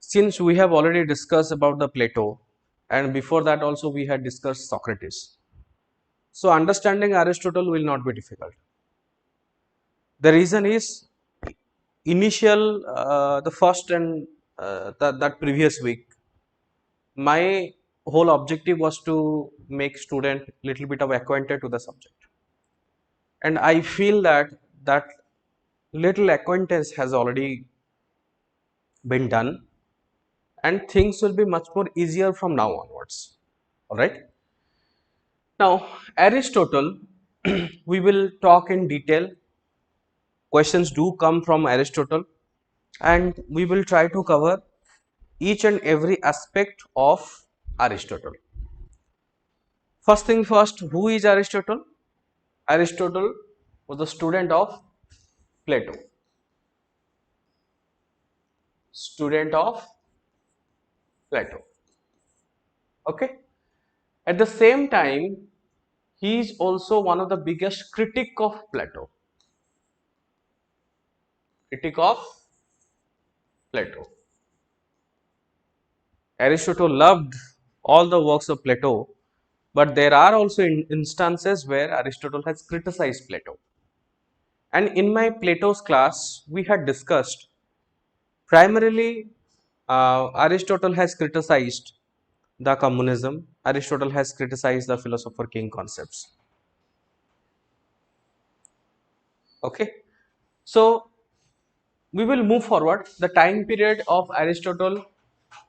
since we have already discussed about the Plato, and before that also we had discussed Socrates, so understanding Aristotle will not be difficult. The reason is initial the first and that previous week, my whole objective was to make student little bit of acquainted to the subject, and I feel that that little acquaintance has already been done, and things will be much more easier from now onwards. All right. Now, Aristotle, we will talk in detail. Questions do come from Aristotle, and we will try to cover each and every aspect of Aristotle. First thing first, who is Aristotle? Aristotle was a student of Plato. Student of Plato. Okay. At the same time, he is also one of the biggest critic of Plato. Critic of Plato. Aristotle loved all the works of Plato, but there are also instances where Aristotle has criticized Plato. And in my Plato's class, we had discussed primarily Aristotle has criticized the communism, Aristotle has criticized the philosopher king concepts. Okay, so we will move forward. The time period of Aristotle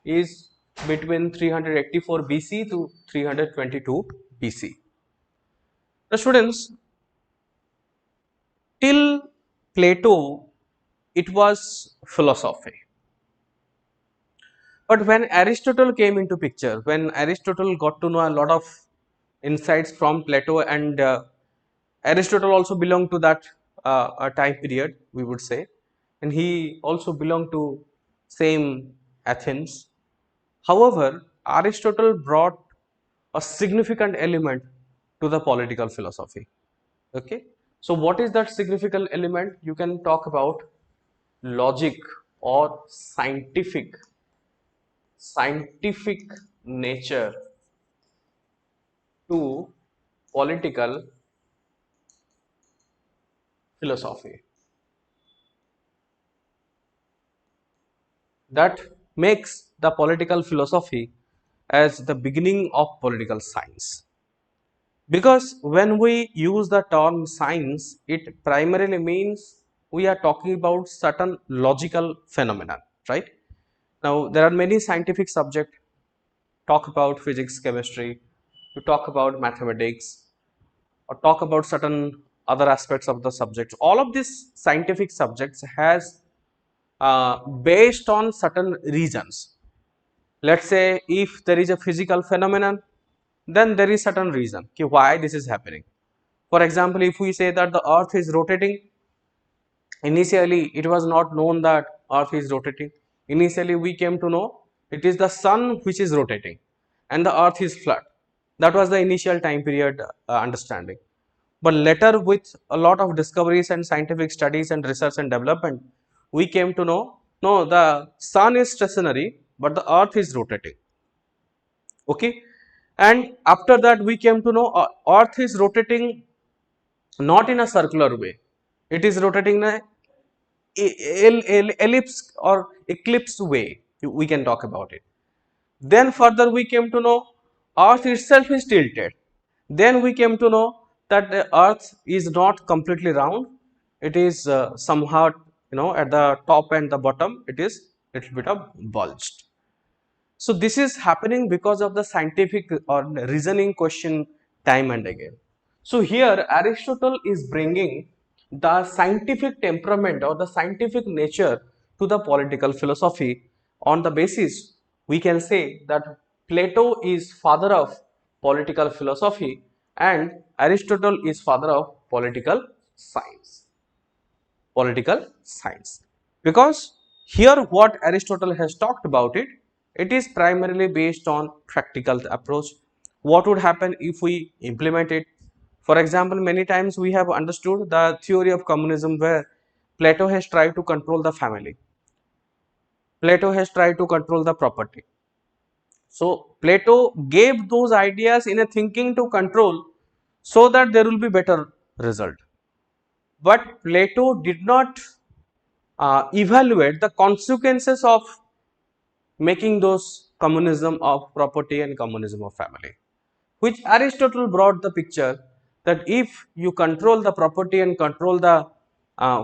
is between 384 BC to 322 BC. The students, till Plato, it was philosophy. But when Aristotle came into picture, when Aristotle got to know a lot of insights from Plato, and Aristotle also belonged to that a time period, we would say, and he also belonged to same Athens. However, Aristotle brought a significant element to the political philosophy. Okay, so what is that significant element? You can talk about logic or scientific nature to political philosophy. That makes the political philosophy as the beginning of political science. Because when we use the term science, it primarily means we are talking about certain logical phenomena, right? Now, there are many scientific subjects, talk about physics, chemistry, to talk about mathematics, or talk about certain other aspects of the subjects. All of these scientific subjects has based on certain reasons. Let's say if there is a physical phenomenon, then there is certain reason why this is happening. For example, if we say that the earth is rotating, initially it was not known that earth is rotating. Initially we came to know it is the sun which is rotating and the earth is flat. That was the initial time period understanding. But later, with a lot of discoveries and scientific studies and research and development, we came to know no, the sun is stationary but the earth is rotating. Okay, and after that we came to know earth is rotating not in a circular way, it is rotating in a ellipse or eclipse way, we can talk about it. Then further we came to know earth itself is tilted. Then we came to know that the earth is not completely round, it is somehow, at the top and the bottom it is little bit of bulged. So this is happening because of the scientific or reasoning question time and again. So here Aristotle is bringing the scientific temperament or the scientific nature to the political philosophy. On the basis, we can say that Plato is father of political philosophy and Aristotle is father of political science. Political science. Because here what Aristotle has talked about it, it is primarily based on practical approach. What would happen if we implement it? For example, many times we have understood the theory of communism where Plato has tried to control the family. Plato has tried to control the property. So Plato gave those ideas in a thinking to control so that there will be better result. But Plato did not evaluate the consequences of making those communism of property and communism of family, which Aristotle brought the picture that if you control the property and control the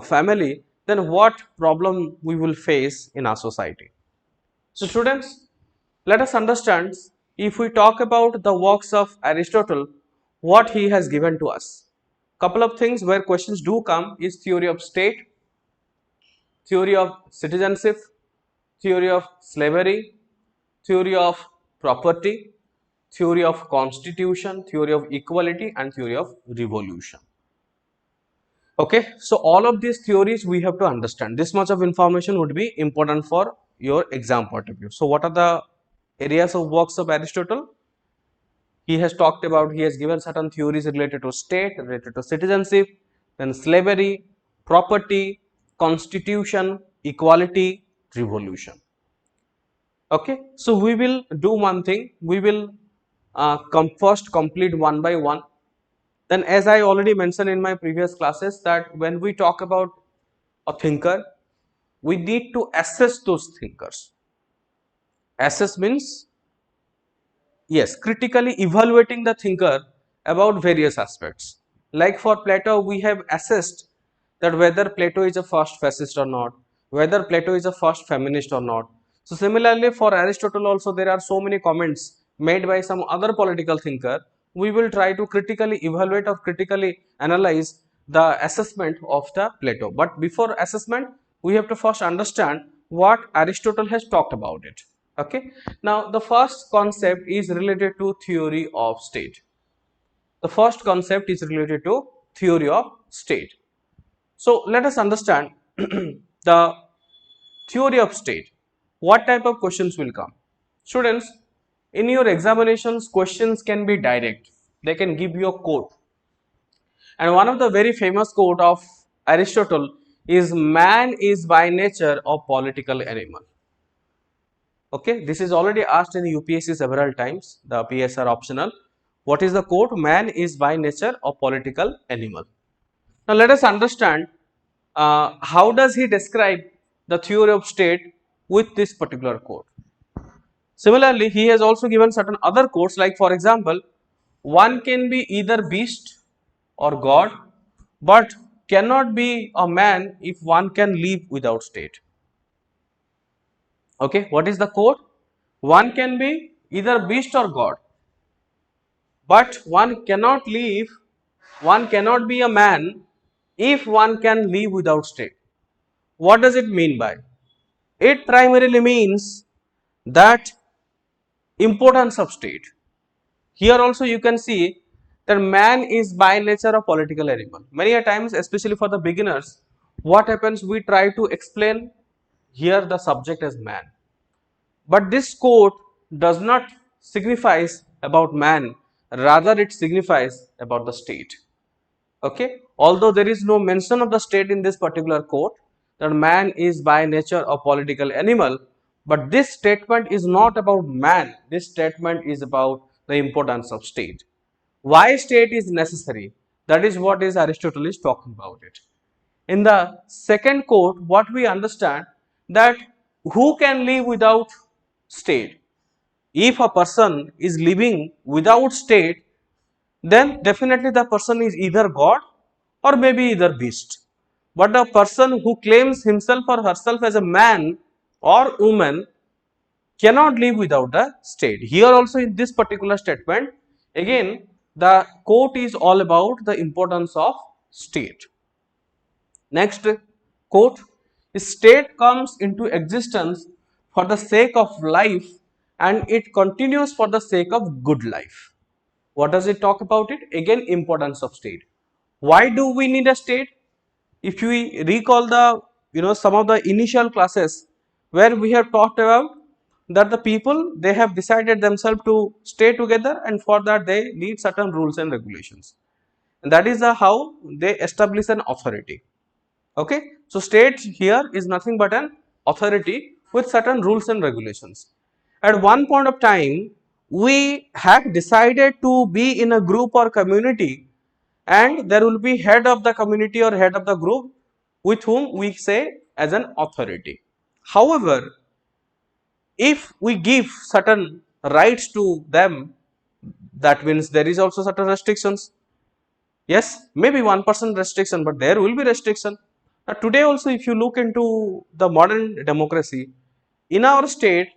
family, then what problem we will face in our society. So students, let us understand, if we talk about the works of Aristotle, what he has given to us. Couple of things where questions do come is theory of state, theory of citizenship, theory of slavery, theory of property, theory of constitution, theory of equality, and theory of revolution. Okay, so all of these theories we have to understand. This much of information would be important for your exam point of view. So what are the areas of works of Aristotle? He has talked about, he has given certain theories related to state, related to citizenship, then slavery, property, constitution, equality, revolution. Okay, so we will do one thing, we will first complete one by one. Then as I already mentioned in my previous classes that when we talk about a thinker, we need to assess those thinkers. Assess means, yes, critically evaluating the thinker about various aspects. Like for Plato, we have assessed that whether Plato is a first fascist or not, whether Plato is a first feminist or not. So similarly for Aristotle also there are so many comments made by some other political thinker. We will try to critically evaluate or critically analyze the assessment of the Plato. But before assessment, we have to first understand what Aristotle has talked about it. Okay. Now the first concept is related to theory of state. The first concept is related to theory of state. So let us understand the theory of state. What type of questions will come? Students, in your examinations, questions can be direct. They can give you a quote. And one of the very famous quote of Aristotle is, man is by nature a political animal. Okay, this is already asked in the UPSC several times, the PSIR optional. What is the quote? Man is by nature a political animal. Now let us understand how does he describe the theory of state with this particular quote. Similarly, he has also given certain other quotes, like for example, one can be either beast or god, but cannot be a man if one can live without state. Okay, what is the quote? One can be either beast or god, but one cannot live, one cannot be a man if one can live without state. What does it mean by? It primarily means that importance of state. Here also you can see that man is by nature a political animal. Many a times, especially for the beginners, what happens, we try to explain here the subject as man. But this quote does not signify about man, rather it signifies about the state. Okay, although there is no mention of the state in this particular quote, that man is by nature a political animal, but this statement is not about man, this statement is about the importance of state. Why state is necessary? That is what is Aristotle is talking about it. In the second quote, what we understand that who can live without state? If a person is living without state, then definitely the person is either god or maybe either beast. But a person who claims himself or herself as a man or woman cannot live without the state. Here also in this particular statement, again the quote is all about the importance of state. Next quote, state comes into existence for the sake of life and it continues for the sake of good life. What does it talk about it? Again, importance of state. Why do we need a state? If we recall the some of the initial classes where we have talked about that the people, they have decided themselves to stay together, and for that they need certain rules and regulations, and that is how they establish an authority. Okay, so state here is nothing but an authority with certain rules and regulations. At one point of time, we have decided to be in a group or community, and there will be head of the community or head of the group with whom we say as an authority. However, if we give certain rights to them, that means there is also certain restrictions. Yes, maybe 1% restriction, but there will be restriction. Now, today also, if you look into the modern democracy, in our state,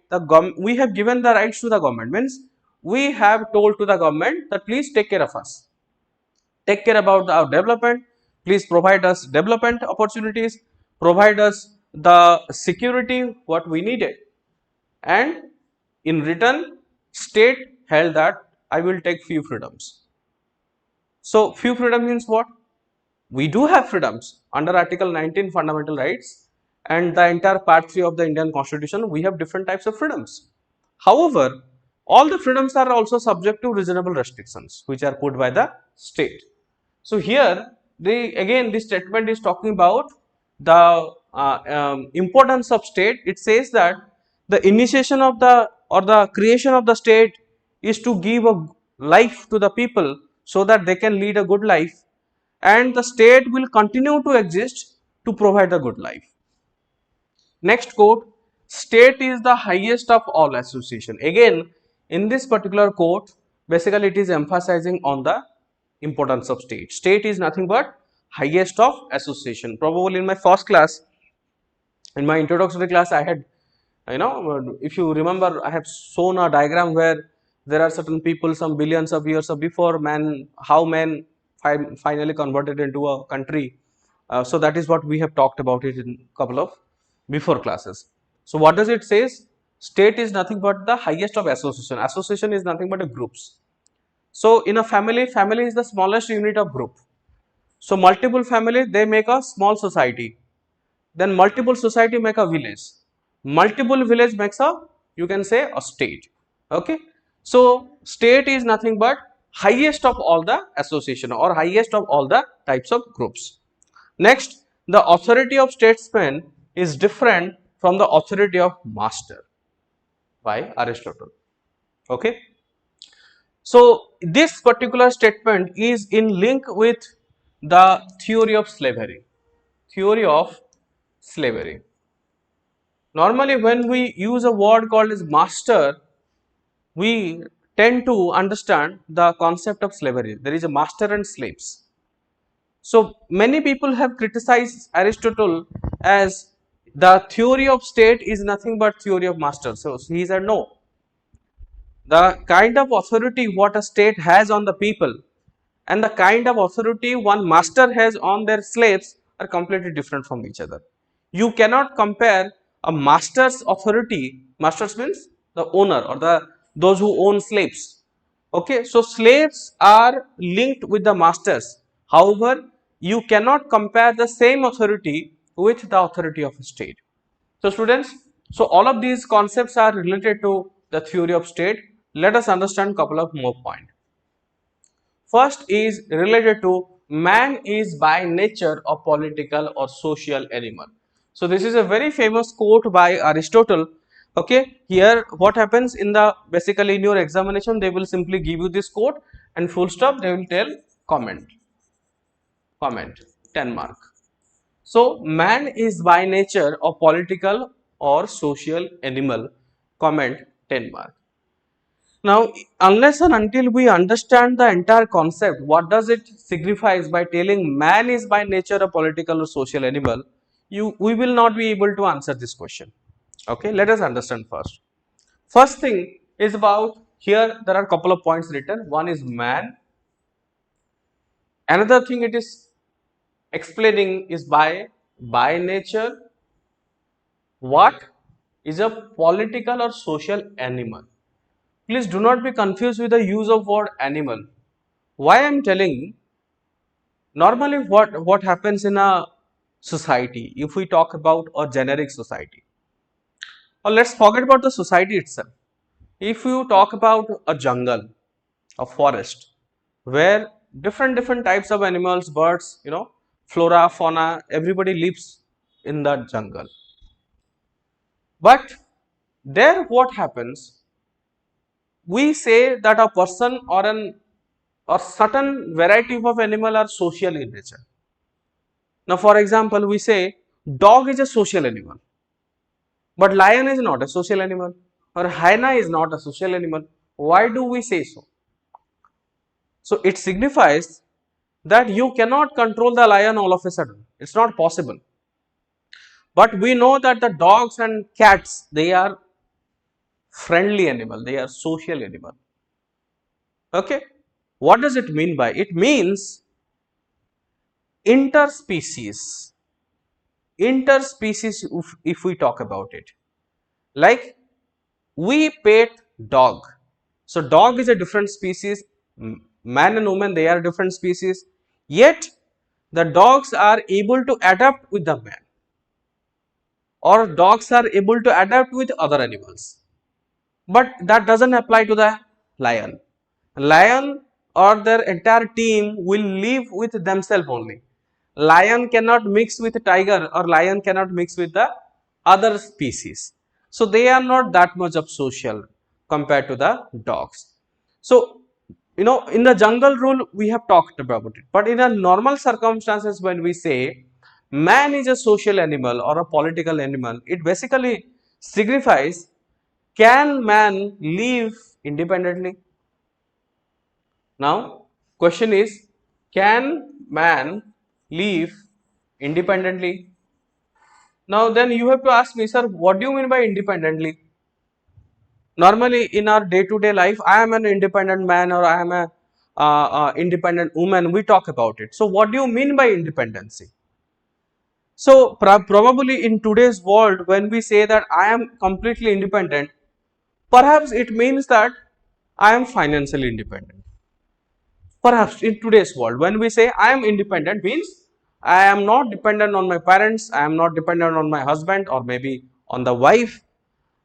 we have given the rights to the government. Means we have told to the government that please take care of us, take care about our development. Please provide us development opportunities, provide us the security what we needed, and in return, state held that I will take few freedoms. So, few freedom means what? We do have freedoms under Article 19 fundamental rights and the entire part 3 of the Indian Constitution. We have different types of freedoms. However, all the freedoms are also subject to reasonable restrictions which are put by the state. So here again this statement is talking about the importance of state. It says that the initiation of the or the creation of the state is to give a life to the people so that they can lead a good life, and the state will continue to exist to provide a good life. Next quote, state is the highest of all association. Again, in this particular quote, basically it is emphasizing on the importance of state. State is nothing but highest of association. Probably in my first class, in my introductory class, I had, if you remember, I have shown a diagram where there are certain people some billions of years before man, how man finally converted into a country. So that is what we have talked about it in couple of before classes. So what does it says? State is nothing but the highest of association. Association is nothing but a groups. So in a family, family is the smallest unit of group. So multiple family, they make a small society. Then multiple society make a village. Multiple village makes a, you can say, a state. Okay. So state is nothing but highest of all the association or highest of all the types of groups. Next, the authority of statesman is different from the authority of master by Aristotle. Okay. So this particular statement is in link with the theory of slavery. Theory of slavery. Normally, when we use a word called as master, we tend to understand the concept of slavery. There is a master and slaves. So many people have criticized Aristotle as the theory of state is nothing but theory of master. So he said no. The kind of authority what a state has on the people and the kind of authority one master has on their slaves are completely different from each other. You cannot compare a master's authority, masters means the owner or those who own slaves. Okay, so slaves are linked with the masters. However, you cannot compare the same authority with the authority of a state. So students, so all of these concepts are related to the theory of state. Let us understand couple of more points. First is related to man is by nature a political or social animal. So this is a very famous quote by Aristotle. Okay, here what happens in the basically in your examination they will simply give you this quote and full stop they will tell comment 10 mark. So man is by nature a political or social animal, comment 10 mark. Now, unless and until we understand the entire concept, what does it signifies by telling man is by nature a political or social animal, we will not be able to answer this question. Okay, let us understand first. First thing is about here there are couple of points written. One is man. Another thing it is explaining is by nature. What is a political or social animal? Please do not be confused with the use of word animal. Why I am telling, normally what happens in a society, if we talk about a generic society, or let's forget about the society itself. If you talk about a jungle, a forest, where different types of animals, birds, flora, fauna, everybody lives in that jungle. But there what happens, we say that a person or an or certain variety of animal are social in nature. Now for example, we say dog is a social animal, but lion is not a social animal, or hyena is not a social animal. Why do we say so? So it signifies that you cannot control the lion all of a sudden. It's not possible. But we know that the dogs and cats, they are friendly animal, they are social animal. Okay. What does it mean by? It means interspecies. Interspecies, if we talk about it. Like we pet dog. So dog is a different species, man and woman, they are different species, yet the dogs are able to adapt with the man, or dogs are able to adapt with other animals. But that doesn't apply to the lion. Lion or their entire team will live with themselves only. Lion cannot mix with tiger, or lion cannot mix with the other species. So they are not that much of social compared to the dogs. So in the jungle rule we have talked about it, but in a normal circumstances, when we say man is a social animal or a political animal, it basically signifies, can man live independently? Now, question is, can man live independently? Now, then you have to ask me, sir, what do you mean by independently? Normally, in our day-to-day life, I am an independent man, or I am a independent woman. We talk about it. So, what do you mean by independency? So, probably in today's world, when we say that I am completely independent, perhaps it means that I am financially independent. Perhaps in today's world, when we say I am independent, means I am not dependent on my parents, I am not dependent on my husband, or maybe on the wife.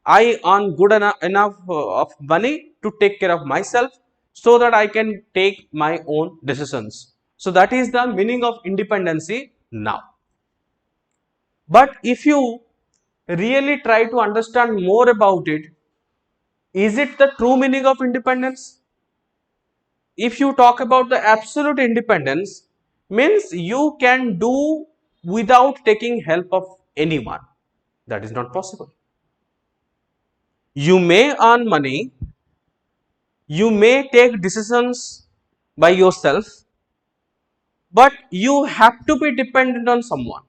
I earn good enough of money to take care of myself, so that I can take my own decisions. So that is the meaning of independency now. But if you really try to understand more about it, is it the true meaning of independence? If you talk about the absolute independence, means you can do without taking help of anyone. That is not possible. You may earn money, you may take decisions by yourself, but you have to be dependent on someone,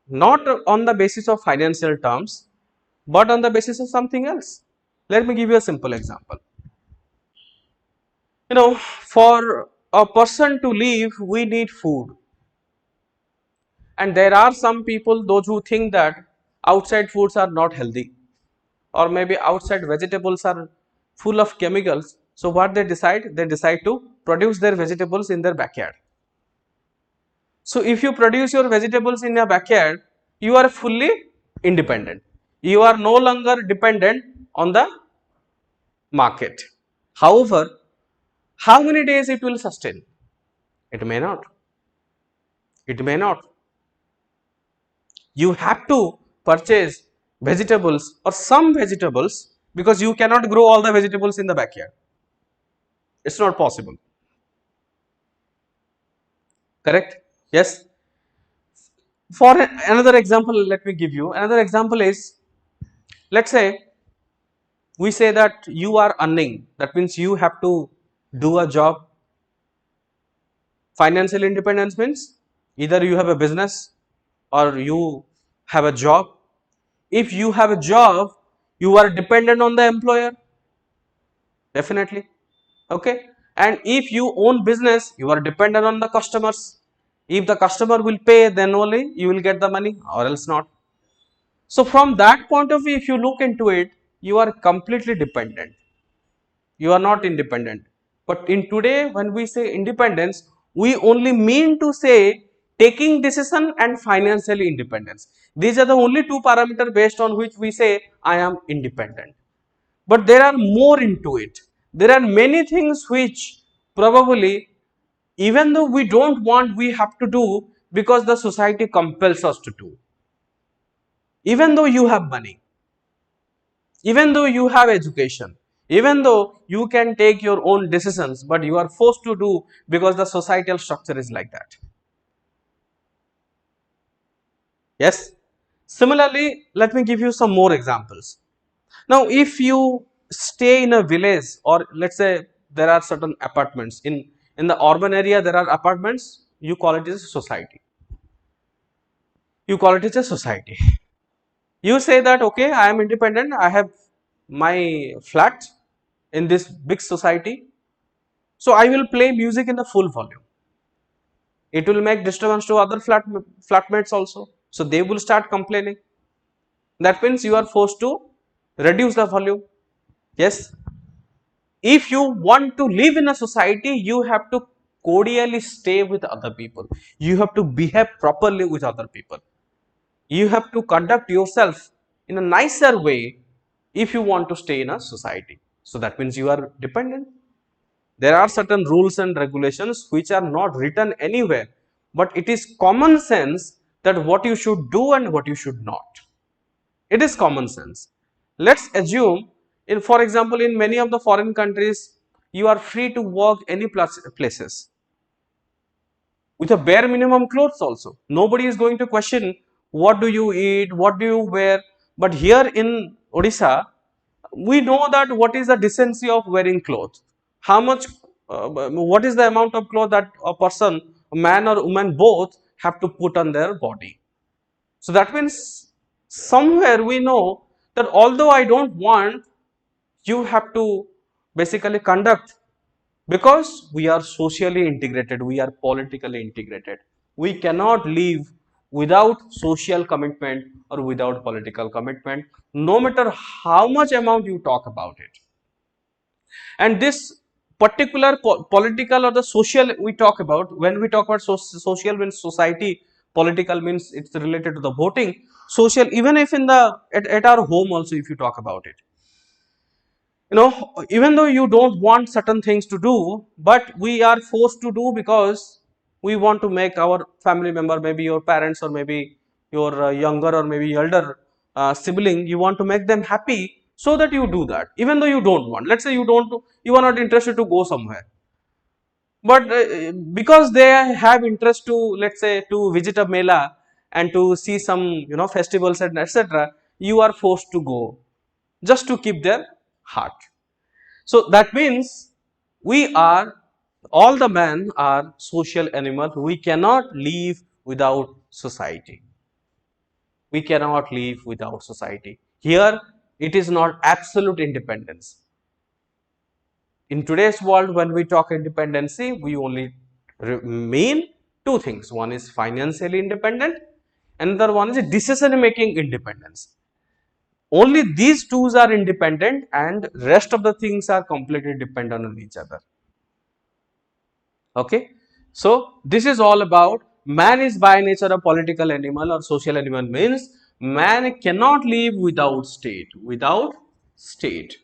not on the basis of financial terms, but on the basis of something else. Let me give you a simple example. For a person to live, we need food. And there are some people, those who think that outside foods are not healthy, or maybe outside vegetables are full of chemicals. So what they decide? They decide to produce their vegetables in their backyard. So if you produce your vegetables in your backyard, you are fully independent. You are no longer dependent on the market. However, how many days it will sustain? It may not. It may not. You have to purchase vegetables, or some vegetables, because you cannot grow all the vegetables in the backyard. It's not possible. Correct? Yes. For another example, let me give you another example. Is, let's say we say that you are earning, that means you have to do a job. Financial independence means either you have a business or you have a job. If you have a job, you are dependent on the employer, definitely. Okay. And if you own business, you are dependent on the customers. If the customer will pay, then only you will get the money, or else not. So from that point of view, if you look into it, you are completely dependent. You are not independent. But in today, when we say independence, we only mean to say taking decision and financially independence. These are the only two parameters based on which we say I am independent. But there are more into it. There are many things which probably, even though we don't want, we have to do because the society compels us to do. Even though you have money, Even though you have education, even though you can take your own decisions, but you are forced to do because the societal structure is like that. Yes. Similarly, let me give you some more examples. Now, if you stay in a village, or let's say there are certain apartments in the urban area, there are apartments, you call it as a society. You call it as a society. You say that, okay, I am independent, I have my flat in this big society, so I will play music in the full volume. It will make disturbance to other flatmates also, so they will start complaining. That means you are forced to reduce the volume. Yes. If you want to live in a society, you have to cordially stay with other people. You have to behave properly with other people. You have to conduct yourself in a nicer way if you want to stay in a society. So that means you are dependent. There are certain rules and regulations which are not written anywhere, but it is common sense that what you should do and what you should not. It is common sense. Let's assume, for example, in many of the foreign countries, you are free to walk any places with a bare minimum clothes also. Nobody is going to question what do you eat, what do you wear. But here in Odisha, we know that what is the decency of wearing clothes. How much, what is the amount of clothes that a person, a man or woman both, have to put on their body. So that means somewhere we know that although I don't want, you have to basically conduct, because we are socially integrated, we are politically integrated. We cannot live without social commitment or without political commitment, no matter how much amount you talk about it. And this particular political or the social we talk about, when we talk about social means society, political means it's related to the voting, social, even if in the at our home also, if you talk about it, even though you don't want certain things to do, but we are forced to do because we want to make our family member, maybe your parents or maybe your younger or maybe elder sibling, you want to make them happy, so that you do that even though you don't want. Let's say you are not interested to go somewhere, but because they have interest to, let's say, to visit a mela and to see some festivals and etc., you are forced to go just to keep their heart. So that means we are, all the men are social animal. We cannot live without society. We cannot live without society. Here it is not absolute independence. In today's world, when we talk independency, we only mean two things. One is financially independent, another one is decision making independence. Only these two are independent, and rest of the things are completely dependent on each other. Okay, so this is all about man is by nature a political animal or social animal, means man cannot live without state. Without state.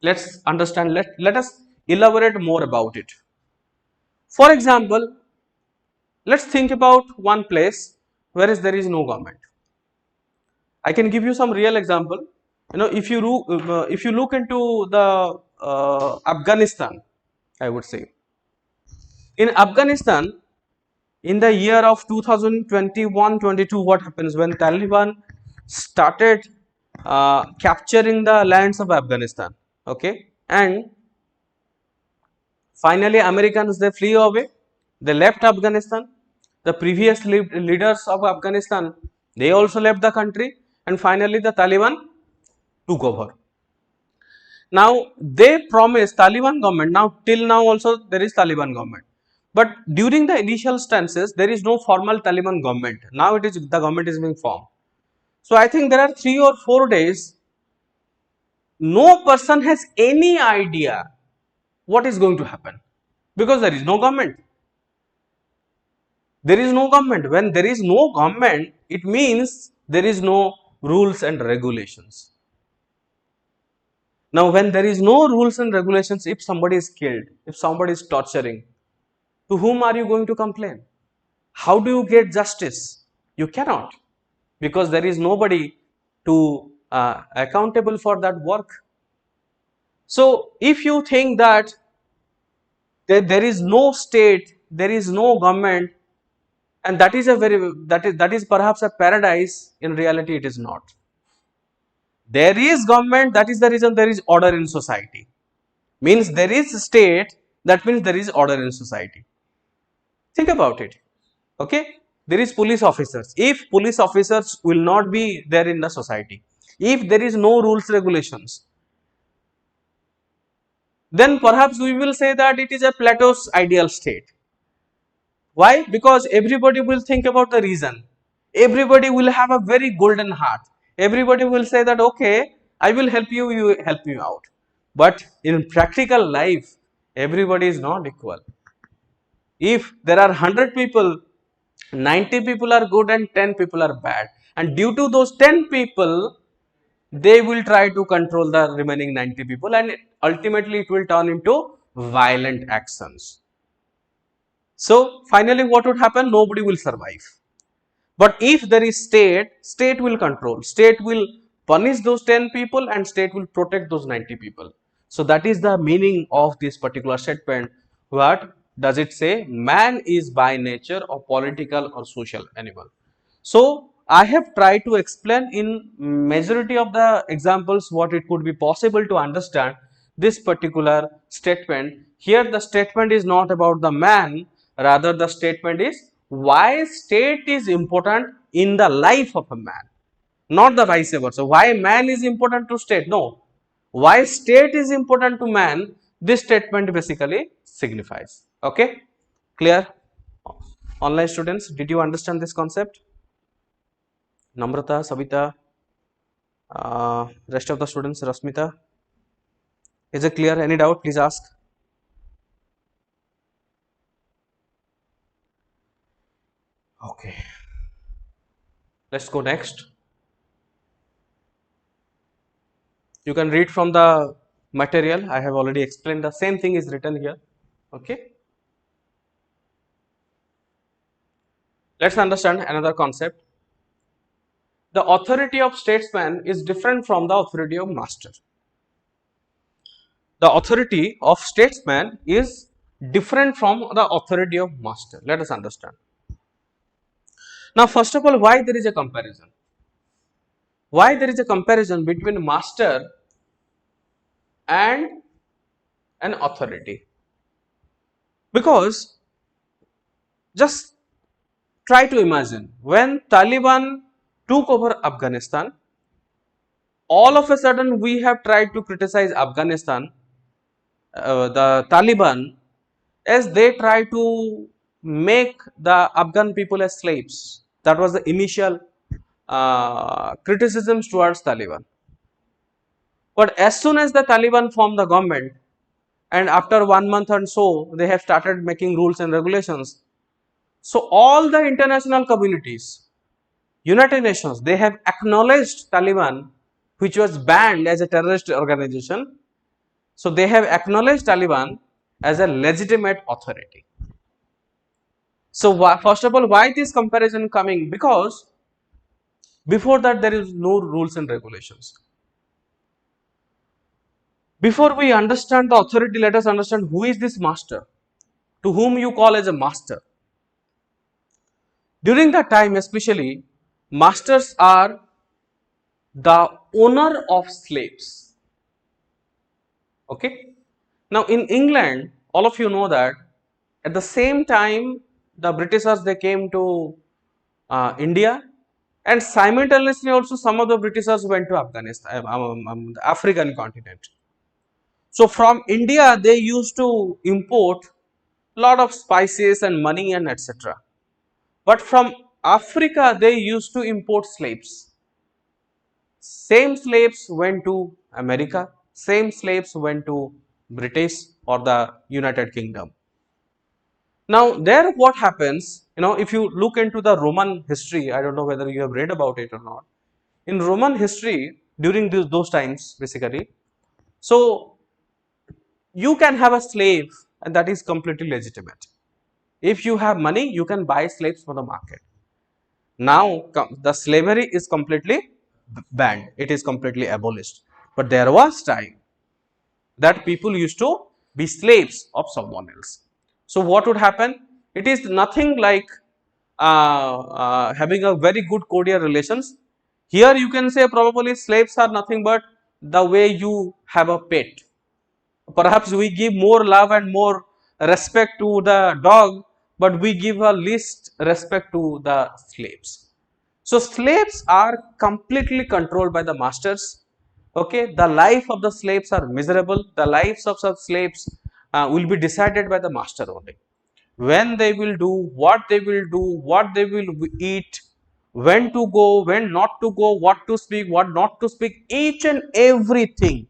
Let's understand, let us elaborate more about it. For example, let's think about one place where there is no government. I can give you some real example. If you look into the Afghanistan, I would say, in Afghanistan, in the year of 2021-22, what happens when Taliban started capturing the lands of Afghanistan? Okay, and finally Americans, they flee away, they left Afghanistan. The previous leaders of Afghanistan, they also left the country, and finally the Taliban took over. Now they promised, Taliban government, now till now also there is Taliban government, but during the initial stances there is no formal Taliban government. Now it is, the government is being formed. So I think there are 3 or 4 days, no person has any idea what is going to happen, because there is no government. There is no government. When there is no government, it means there is no rules and regulations. Now when there is no rules and regulations, if somebody is killed, if somebody is torturing, to whom are you going to complain? How do you get justice? You cannot, because there is nobody to accountable for that work. So if you think that there is no state, there is no government, and that is a that is perhaps a paradise, in reality it is not. There is government, that is the reason there is order in society. Means there is state, that means there is order in society. Think about it. Okay, there is police officers. If police officers will not be there in the society, if there is no rules regulations, then perhaps we will say that it is a Plato's ideal state. Why? Because everybody will think about the reason. Everybody will have a very golden heart. Everybody will say that, okay, I will help you, you help me out. But in practical life, everybody is not equal. If there are 100 people, 90 people are good and 10 people are bad. And due to those 10 people, they will try to control the remaining 90 people, and ultimately it will turn into violent actions. So finally what would happen? Nobody will survive. But if there is state, state will control, state will punish those 10 people and state will protect those 90 people. So that is the meaning of this particular statement. What does it say? Man is by nature a political or social animal. So I have tried to explain in majority of the examples what it could be possible to understand this particular statement. Here the statement is not about the man, rather the statement is why state is important in the life of a man, not the vice versa. Why man is important to state? No. Why state is important to man, this statement basically signifies. Okay, clear? Online students, did you understand this concept? Namrata, Sabita, rest of the students, Rasmita, is it clear? Any doubt? Please ask. Okay, let's go next. You can read from the material. I have already explained. The same thing is written here. Okay, let's understand another concept. The authority of statesman is different from the authority of master. The authority of statesman is different from the authority of master. Let us understand. Now, first of all, why there is a comparison? Why there is a comparison between master and an authority? Because just try to imagine, when Taliban took over Afghanistan, all of a sudden we have tried to criticize Afghanistan, the Taliban, as they try to make the Afghan people as slaves. That was the initial criticisms towards Taliban. But as soon as the Taliban formed the government, and after 1 month and so, they have started making rules and regulations. So all the international communities, United Nations, they have acknowledged Taliban, which was banned as a terrorist organization. So they have acknowledged Taliban as a legitimate authority. So first of all, why this comparison coming? Because before that there is no rules and regulations. Before we understand the authority, let us understand who is this master, to whom you call as a master. During that time especially, masters are the owner of slaves. Okay. Now in England, all of you know that at the same time the Britishers, they came to India, and simultaneously also some of the Britishers went to Afghanistan, the African continent. So from India they used to import lot of spices and money and etc. But from Africa they used to import slaves. Same slaves went to America, same slaves went to British or the United Kingdom. Now there what happens, if you look into the Roman history, I don't know whether you have read about it or not. In Roman history, during those times basically, so you can have a slave and that is completely legitimate. If you have money, you can buy slaves for the market. Now the slavery is completely banned, it is completely abolished. But there was time that people used to be slaves of someone else. So what would happen? It is nothing like having a very good cordial relations. Here you can say probably slaves are nothing but the way you have a pet. Perhaps we give more love and more respect to the dog, but we give a least respect to the slaves. So slaves are completely controlled by the masters. Okay, the life of the slaves are miserable. The lives of such slaves will be decided by the master only. When they will do, what they will do, what they will eat, when to go, when not to go, what to speak, what not to speak, each and everything,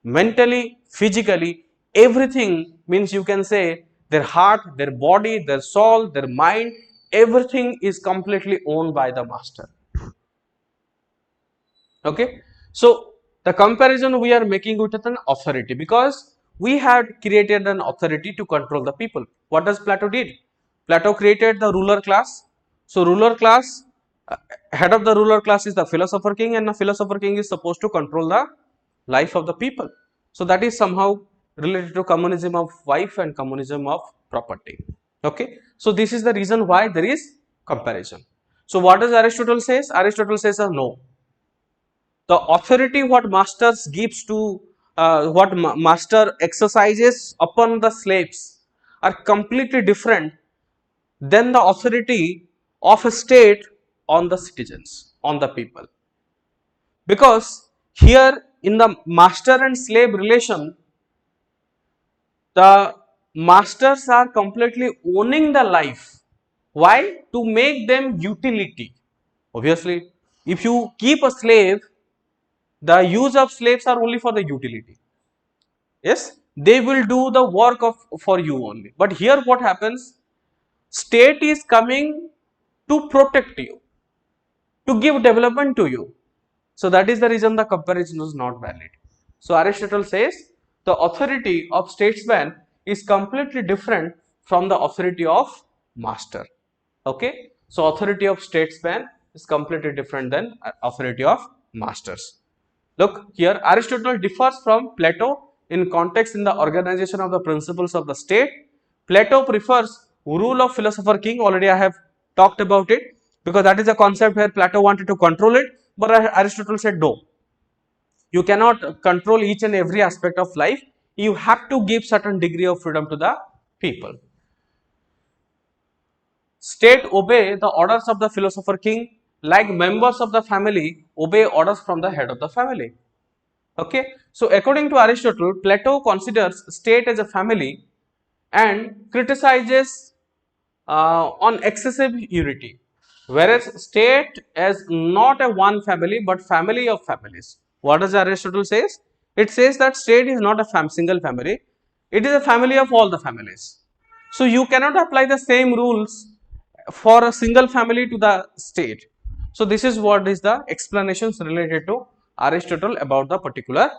mentally, physically, everything, means you can say their heart, their body, their soul, their mind, everything is completely owned by the master. Okay, so the comparison we are making with an authority, because we had created an authority to control the people. What does Plato did? Plato created the ruler class. So ruler class, head of the ruler class is the philosopher king, and the philosopher king is supposed to control the life of the people. So that is somehow related to communism of wife and communism of property. Okay, so this is the reason why there is comparison. So what does Aristotle says? Aristotle says no, the authority what masters gives to what master exercises upon the slaves are completely different than the authority of a state on the citizens, on the people. Because here in the master and slave relation, the masters are completely owning the life. Why? To make them utility. Obviously, if you keep a slave, the use of slaves are only for the utility. Yes, they will do the work of for you only. But here what happens? State is coming to protect you, to give development to you. So that is the reason the comparison is not valid. So Aristotle says the authority of statesman is completely different from the authority of master. Okay, so authority of statesman is completely different than authority of masters. Look here, Aristotle differs from Plato in context in the organization of the principles of the state. Plato prefers rule of philosopher king. Already I have talked about it, because that is a concept where Plato wanted to control it, but Aristotle said no, you cannot control each and every aspect of life. You have to give certain degree of freedom to the people. State obey the orders of the philosopher king, like members of the family obey orders from the head of the family. Okay, so according to Aristotle, Plato considers state as a family and criticizes on excessive unity, whereas state as not a one family but family of families. What does Aristotle says? It says that state is not a single family, it is a family of all the families. So you cannot apply the same rules for a single family to the state. So this is what is the explanations related to Aristotle about the particular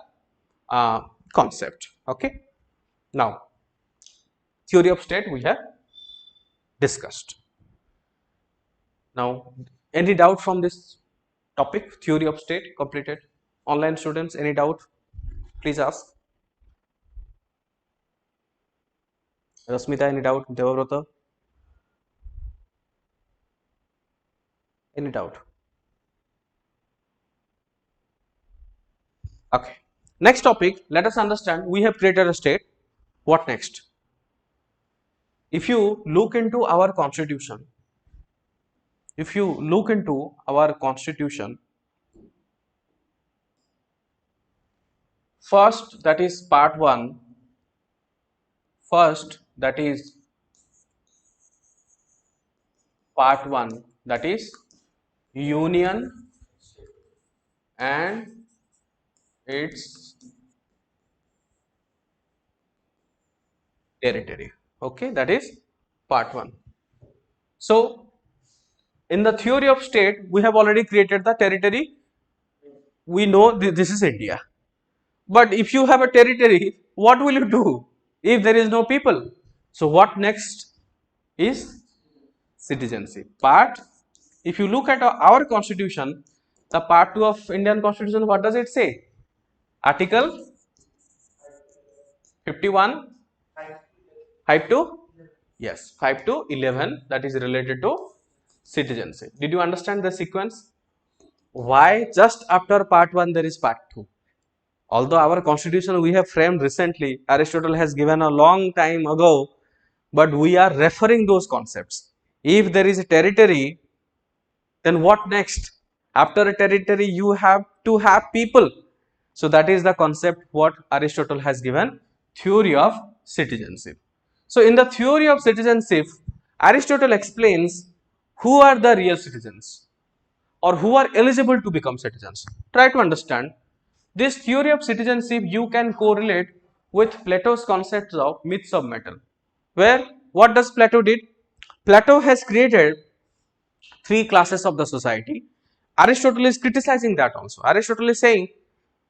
concept. Okay, now theory of state we have discussed. Now, any doubt from this topic, theory of state completed? Online students, any doubt? Please ask. Rasmita, any doubt? Devavrata, any doubt? Okay. Next topic, let us understand, we have created a state. What next? If you look into our constitution, first, that is part 1, first, that is part 1, that is union and its territory. Okay, that is part 1. So in the theory of state, we have already created the territory. We know this is India. But if you have a territory, what will you do if there is no people? So what next is citizenship. But if you look at our constitution, The part 2 of Indian Constitution, what does it say? Article 51, 5 to, yes, 5 to 11, that is related to citizenship. Did you understand the sequence? Why just after part 1 there is part 2? Although our constitution we have framed recently, Aristotle has given a long time ago, but we are referring those concepts. If there is a territory, then what next? After a territory, you have to have people. So that is the concept what Aristotle has given, theory of citizenship. So in the theory of citizenship, Aristotle explains who are the real citizens or who are eligible to become citizens. Try to understand. This theory of citizenship you can correlate with Plato's concepts of myths of metal. Where what does Plato did? Plato has created three classes of the society. Aristotle is criticizing that also. Aristotle is saying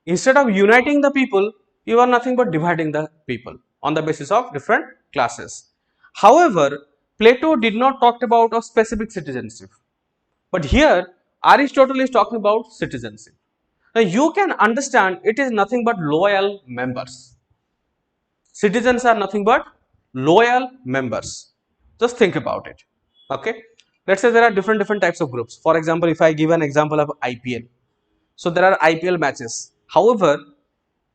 instead of uniting the people, you are nothing but dividing the people on the basis of different classes. However, Plato did not talk about a specific citizenship, but here Aristotle is talking about citizenship. Now you can understand it is nothing but loyal members. Citizens are nothing but loyal members. Just think about it. Okay. Let's say there are different types of groups. For example, if I give an example of IPL, so there are IPL matches. However,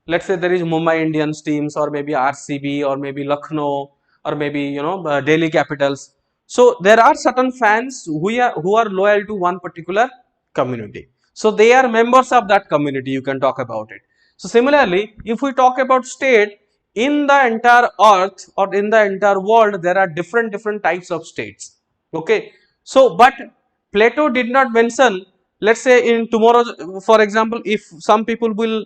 let's say there is Mumbai Indians teams or maybe RCB or maybe Lucknow or maybe Delhi Capitals. So there are certain fans who are loyal to one particular community. So they are members of that community. You can talk about it. So similarly, if we talk about state, in the entire earth or in the entire world, there are different types of states. Okay. So but Plato did not mention, let's say in tomorrow, for example, if some people will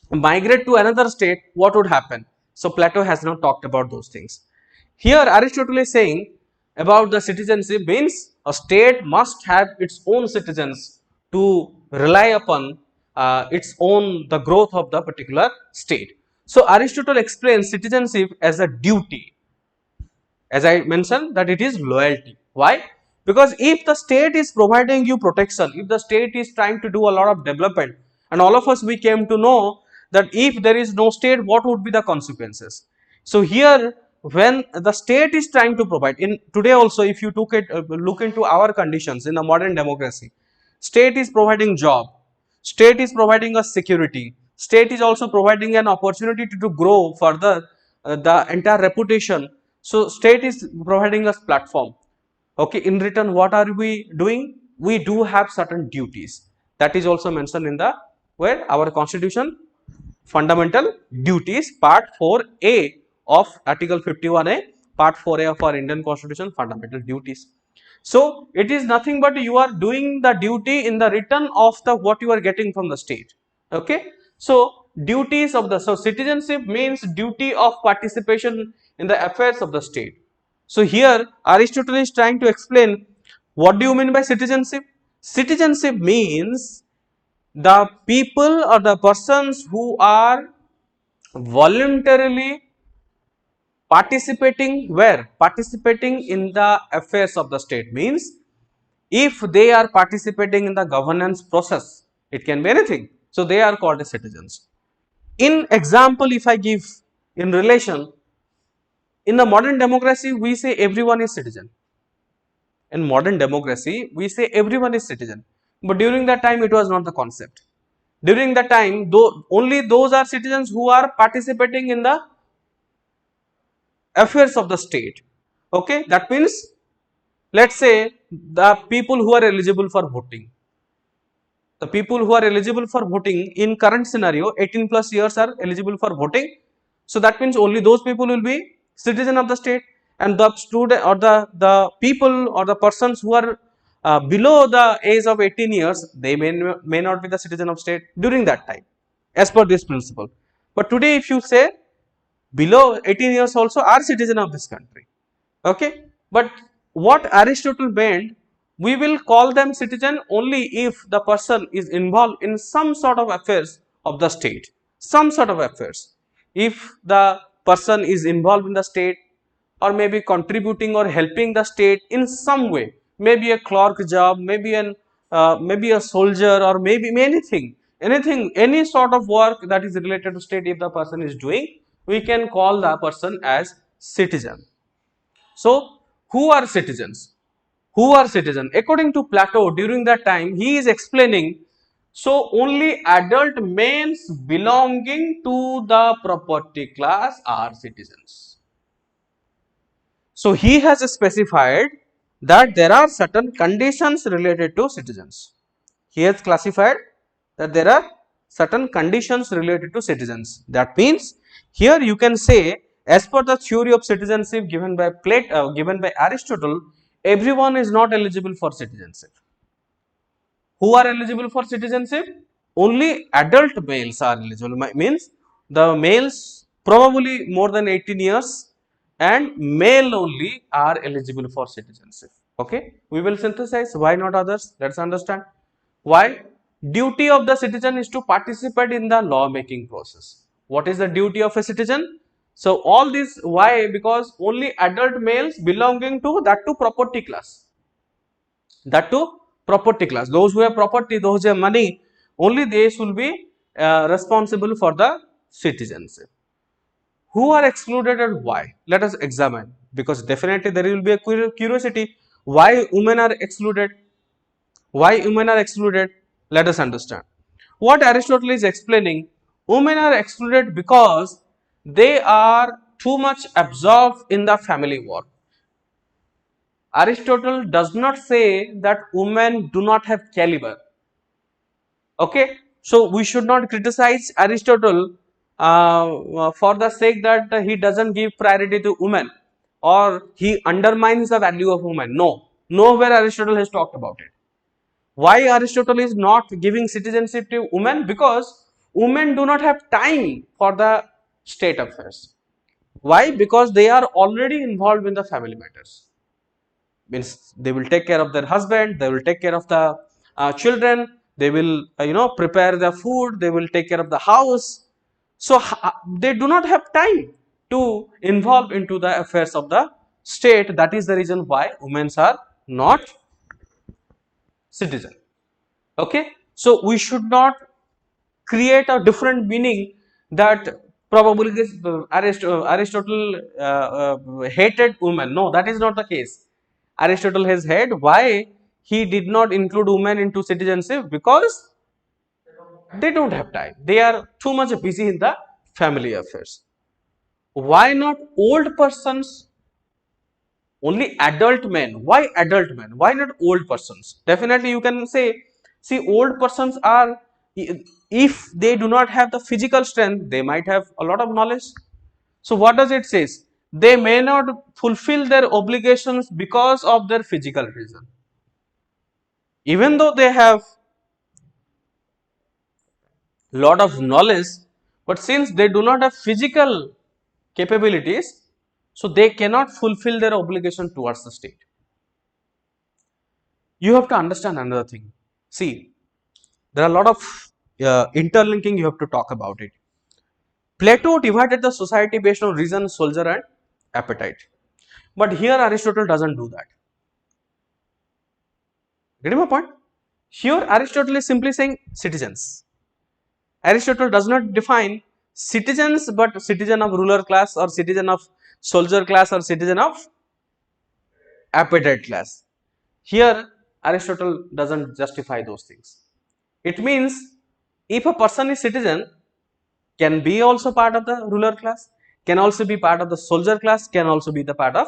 migrate to another state, what would happen? So Plato has not talked about those things. Here Aristotle is saying about the citizenship means a state must have its own citizens to rely upon its own the growth of the particular state. So Aristotle explains citizenship as a duty, as I mentioned, that it is loyalty. Why? Because if the state is providing you protection, if the state is trying to do a lot of development, and all of us we came to know that if there is no state, what would be the consequences? So here, when the state is trying to provide, in today also, if you took it look into our conditions in a modern democracy, state is providing job, state is providing us security, state is also providing an opportunity to grow further the entire reputation. So state is providing us platform. Okay, in return what are we doing? We do have certain duties. That is also mentioned in the where our constitution fundamental duties part 4a of article 51a, part 4a of our Indian constitution, fundamental duties. So it is nothing but you are doing the duty in the return of the what you are getting from the state. Okay. So duties of the, so citizenship means duty of participation in the affairs of the state. So here Aristotle is trying to explain what do you mean by citizenship? Citizenship means the people or the persons who are voluntarily participating where? Participating in the affairs of the state means if they are participating in the governance process, it can be anything. So they are called as citizens. In example, if I give in relation, in the modern democracy, we say everyone is citizen. In modern democracy, we say everyone is citizen. But during that time, it was not the concept. During that time, though only those are citizens who are participating in the affairs of the state. Okay, that means let's say the people who are eligible for voting. The people who are eligible for voting in current scenario, 18 plus years are eligible for voting. So that means only those people will be citizen of the state, and the student or the people or the persons who are below the age of 18 years, they may not be the citizen of state during that time as per this principle. But today if you say below 18 years also are citizen of this country. Okay, but what Aristotle meant, we will call them citizen only if the person is involved in some sort of affairs of the state, some sort of affairs. If the person is involved in the state or maybe contributing or helping the state in some way, maybe a clerk job, maybe an maybe a soldier, or maybe anything, any sort of work that is related to state, if the person is doing, we can call the person as citizen. So who are citizens? Who are citizens? According to Plato, during that time, he is explaining, so only adult males belonging to the property class are citizens. So he has specified that there are certain conditions related to citizens. He has classified that there are certain conditions related to citizens. That means here you can say, as per the theory of citizenship given by Plato, given by Aristotle, everyone is not eligible for citizenship. Who are eligible for citizenship? Only adult males are eligible. Means the males probably more than 18 years and male only are eligible for citizenship. Okay, we will synthesize. Why not others? Let's understand. Why? Duty of the citizen is to participate in the law making process. What is the duty of a citizen? So all this, why? Because only adult males belonging to that to property class. That to property class. Those who have property, those who have money, only they will be responsible for the citizenship. Who are excluded and why? Let us examine, because definitely there will be a curiosity. Why women are excluded? Why women are excluded? Let us understand. What Aristotle is explaining, women are excluded because they are too much absorbed in the family work. Aristotle does not say that women do not have caliber. Okay, so we should not criticize Aristotle for the sake that he doesn't give priority to women or he undermines the value of women. No, nowhere Aristotle has talked about it. Why Aristotle is not giving citizenship to women? Because women do not have time for the state affairs. Why? Because they are already involved in the family matters. Means they will take care of their husband, they will take care of the children, they will prepare the food, they will take care of the house. So they do not have time to involve into the affairs of the state. That is the reason why women are not citizen. Okay, so we should not create a different meaning that probably this Aristotle hated women. No, that is not the case. Aristotle has had why he did not include women into citizenship, because they don't have time. They are too much busy in the family affairs. Why not old persons? Only adult men. Why adult men? Why not old persons? Definitely you can say, see, old persons are, if they do not have the physical strength, they might have a lot of knowledge. So what does it says? They may not fulfill their obligations because of their physical reason. Even though they have lot of knowledge, but since they do not have physical capabilities, so they cannot fulfill their obligation towards the state. You have to understand another thing. See, there are a lot of interlinking you have to talk about it. Plato divided the society based on reason, soldier and appetite. But here Aristotle doesn't do that. Getting my point? Here Aristotle is simply saying citizens. Aristotle does not define citizens, but citizen of ruler class or citizen of soldier class or citizen of appetite class. Here Aristotle doesn't justify those things. It means if a person is citizen, can be also part of the ruler class, can also be part of the soldier class, can also be the part of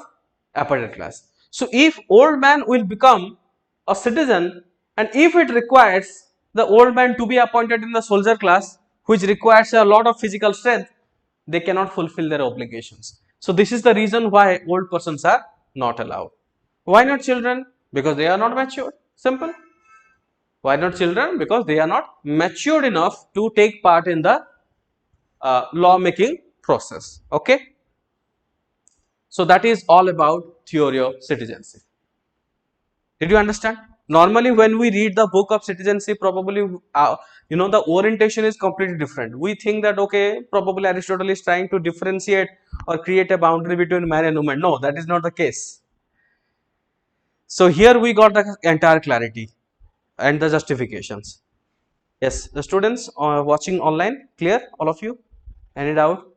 appetite class. So if old man will become a citizen, and if it requires the old man to be appointed in the soldier class, which requires a lot of physical strength, they cannot fulfill their obligations. So this is the reason why old persons are not allowed. Why not children? Because they are not mature. Simple. Why not children? Because they are not matured enough to take part in the law making process. Okay, so that is all about theory of citizenship. Did you understand? Normally when we read the book of citizenship, probably the orientation is completely different. We think that okay, probably Aristotle is trying to differentiate or create a boundary between man and woman. No, that is not the case. So here we got the entire clarity. and the justifications. Yes, the students watching online, clear all of you? Any doubt?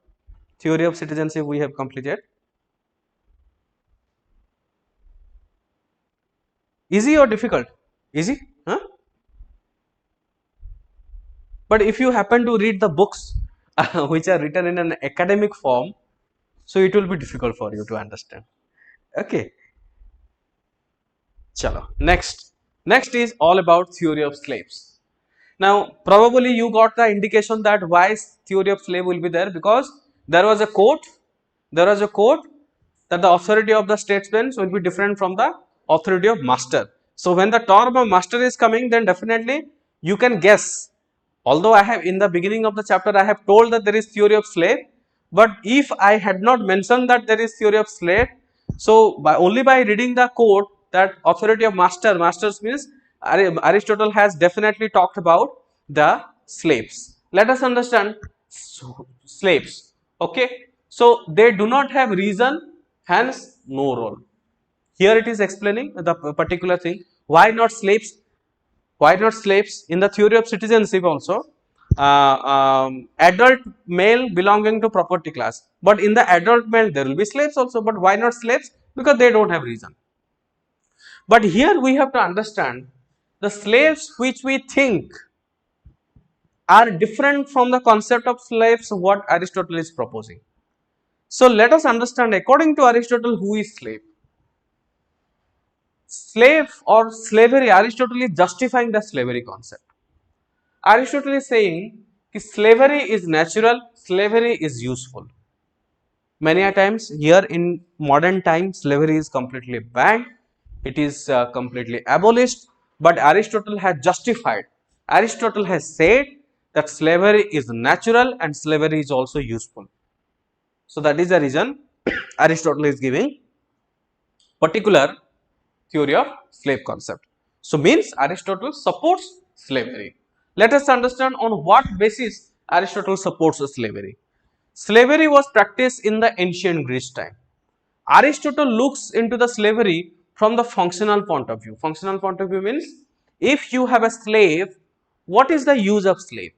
Theory of citizenship we have completed. Easy or difficult? Easy? Huh? But if you happen to read the books which are written in an academic form, so it will be difficult for you to understand. Okay, chalo. Next is all about theory of slaves. Now, probably you got the indication that why theory of slave will be there, because there was a quote that the authority of the statesman will be different from the authority of master. So, when the term of master is coming, then definitely you can guess. Although I have in the beginning of the chapter, I have told that there is theory of slave, but if I had not mentioned that there is theory of slave, so only by reading the quote that authority of masters means Aristotle has definitely talked about the slaves. Let us understand slaves. Okay, so they do not have reason, hence no role. Here it is explaining the particular thing. Why not slaves? Why not slaves? In the theory of citizenship also, adult male belonging to property class, but in the adult male there will be slaves also, but why not slaves? Because they don't have reason. But here we have to understand the slaves which we think are different from the concept of slaves what Aristotle is proposing. So let us understand, according to Aristotle, who is slave? Slave or slavery, Aristotle is justifying the slavery concept. Aristotle is saying that slavery is natural, slavery is useful. Many a times here in modern times, slavery is completely banned, it is completely abolished, but Aristotle has justified. Aristotle has said that slavery is natural and slavery is also useful. So that is the reason Aristotle is giving particular theory of slave concept. So means Aristotle supports slavery. Let us understand on what basis Aristotle supports slavery. Slavery was practiced in the ancient Greece time. Aristotle looks into the slavery from the functional point of view. Functional point of view means if you have a slave, what is the use of slave?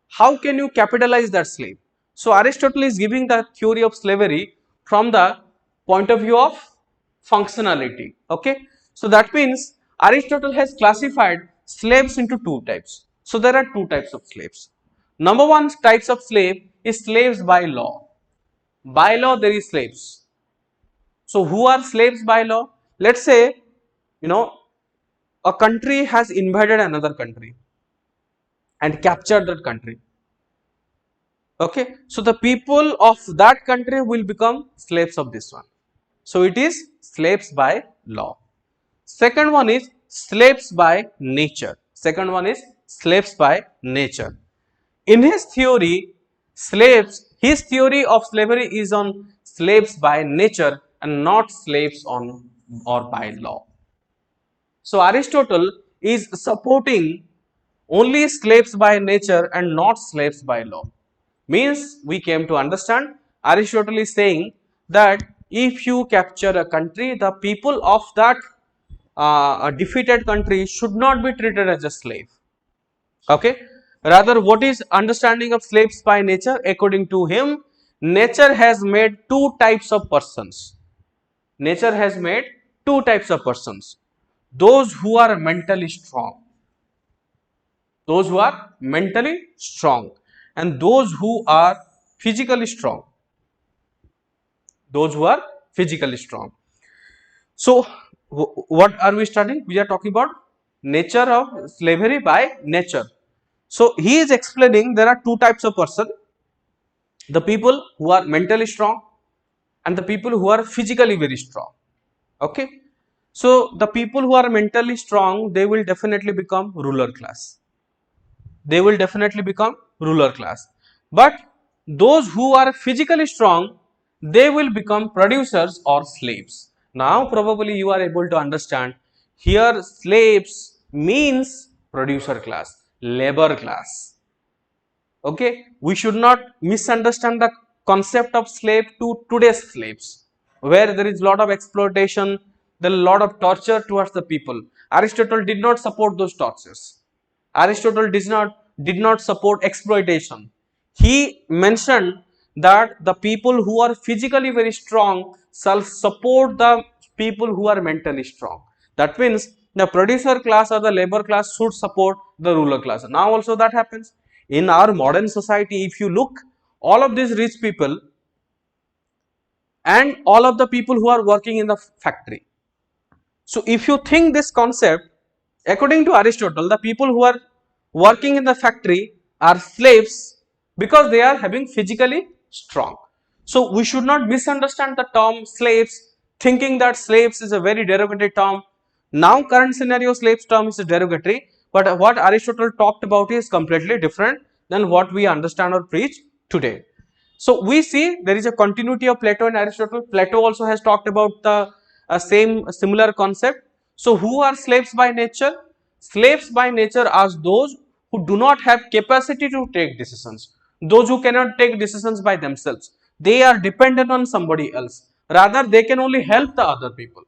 How can you capitalize that slave? So Aristotle is giving the theory of slavery from the point of view of functionality. Okay, so that means Aristotle has classified slaves into two types. So there are two types of slaves. Number one types of slave is slaves by law. By law there is slaves. So who are slaves by law? Let's say, a country has invaded another country and captured that country. Okay, so the people of that country will become slaves of this one. So it is slaves by law. Second one is slaves by nature. Second one is slaves by nature. In his theory, his theory of slavery is on slaves by nature and not slaves on or by law. So Aristotle is supporting only slaves by nature and not slaves by law. Means we came to understand Aristotle is saying that if you capture a country, the people of that defeated country should not be treated as a slave. Okay, rather what is understanding of slaves by nature? According to him, nature has made two types of persons. Nature has made two types of persons. Those who are mentally strong, and those who are physically strong, So what are we studying? We are talking about nature of slavery by nature. So he is explaining there are two types of person: the people who are mentally strong and the people who are physically very strong. Okay, so the people who are mentally strong, they will definitely become ruler class. But those who are physically strong, they will become producers or slaves. Now probably you are able to understand, here slaves means producer class, labor class. Okay, we should not misunderstand the concept of slave to today's slaves, where there is lot of exploitation, there is lot of torture towards the people. Aristotle did not support those tortures. Aristotle did not support exploitation. He mentioned that the people who are physically very strong shall support the people who are mentally strong. That means the producer class or the labor class should support the ruler class. Now also that happens. In our modern society, if you look, all of these rich people and all of the people who are working in the factory. So if you think this concept, according to Aristotle, the people who are working in the factory are slaves because they are having physically strong. So we should not misunderstand the term slaves, thinking that slaves is a very derogatory term. Now current scenario slaves term is derogatory, but what Aristotle talked about is completely different than what we understand or preach today. So we see there is a continuity of Plato and Aristotle. Plato also has talked about the same similar concept. So who are slaves by nature? Slaves by nature are those who do not have capacity to take decisions, those who cannot take decisions by themselves. They are dependent on somebody else. Rather, they can only help the other people.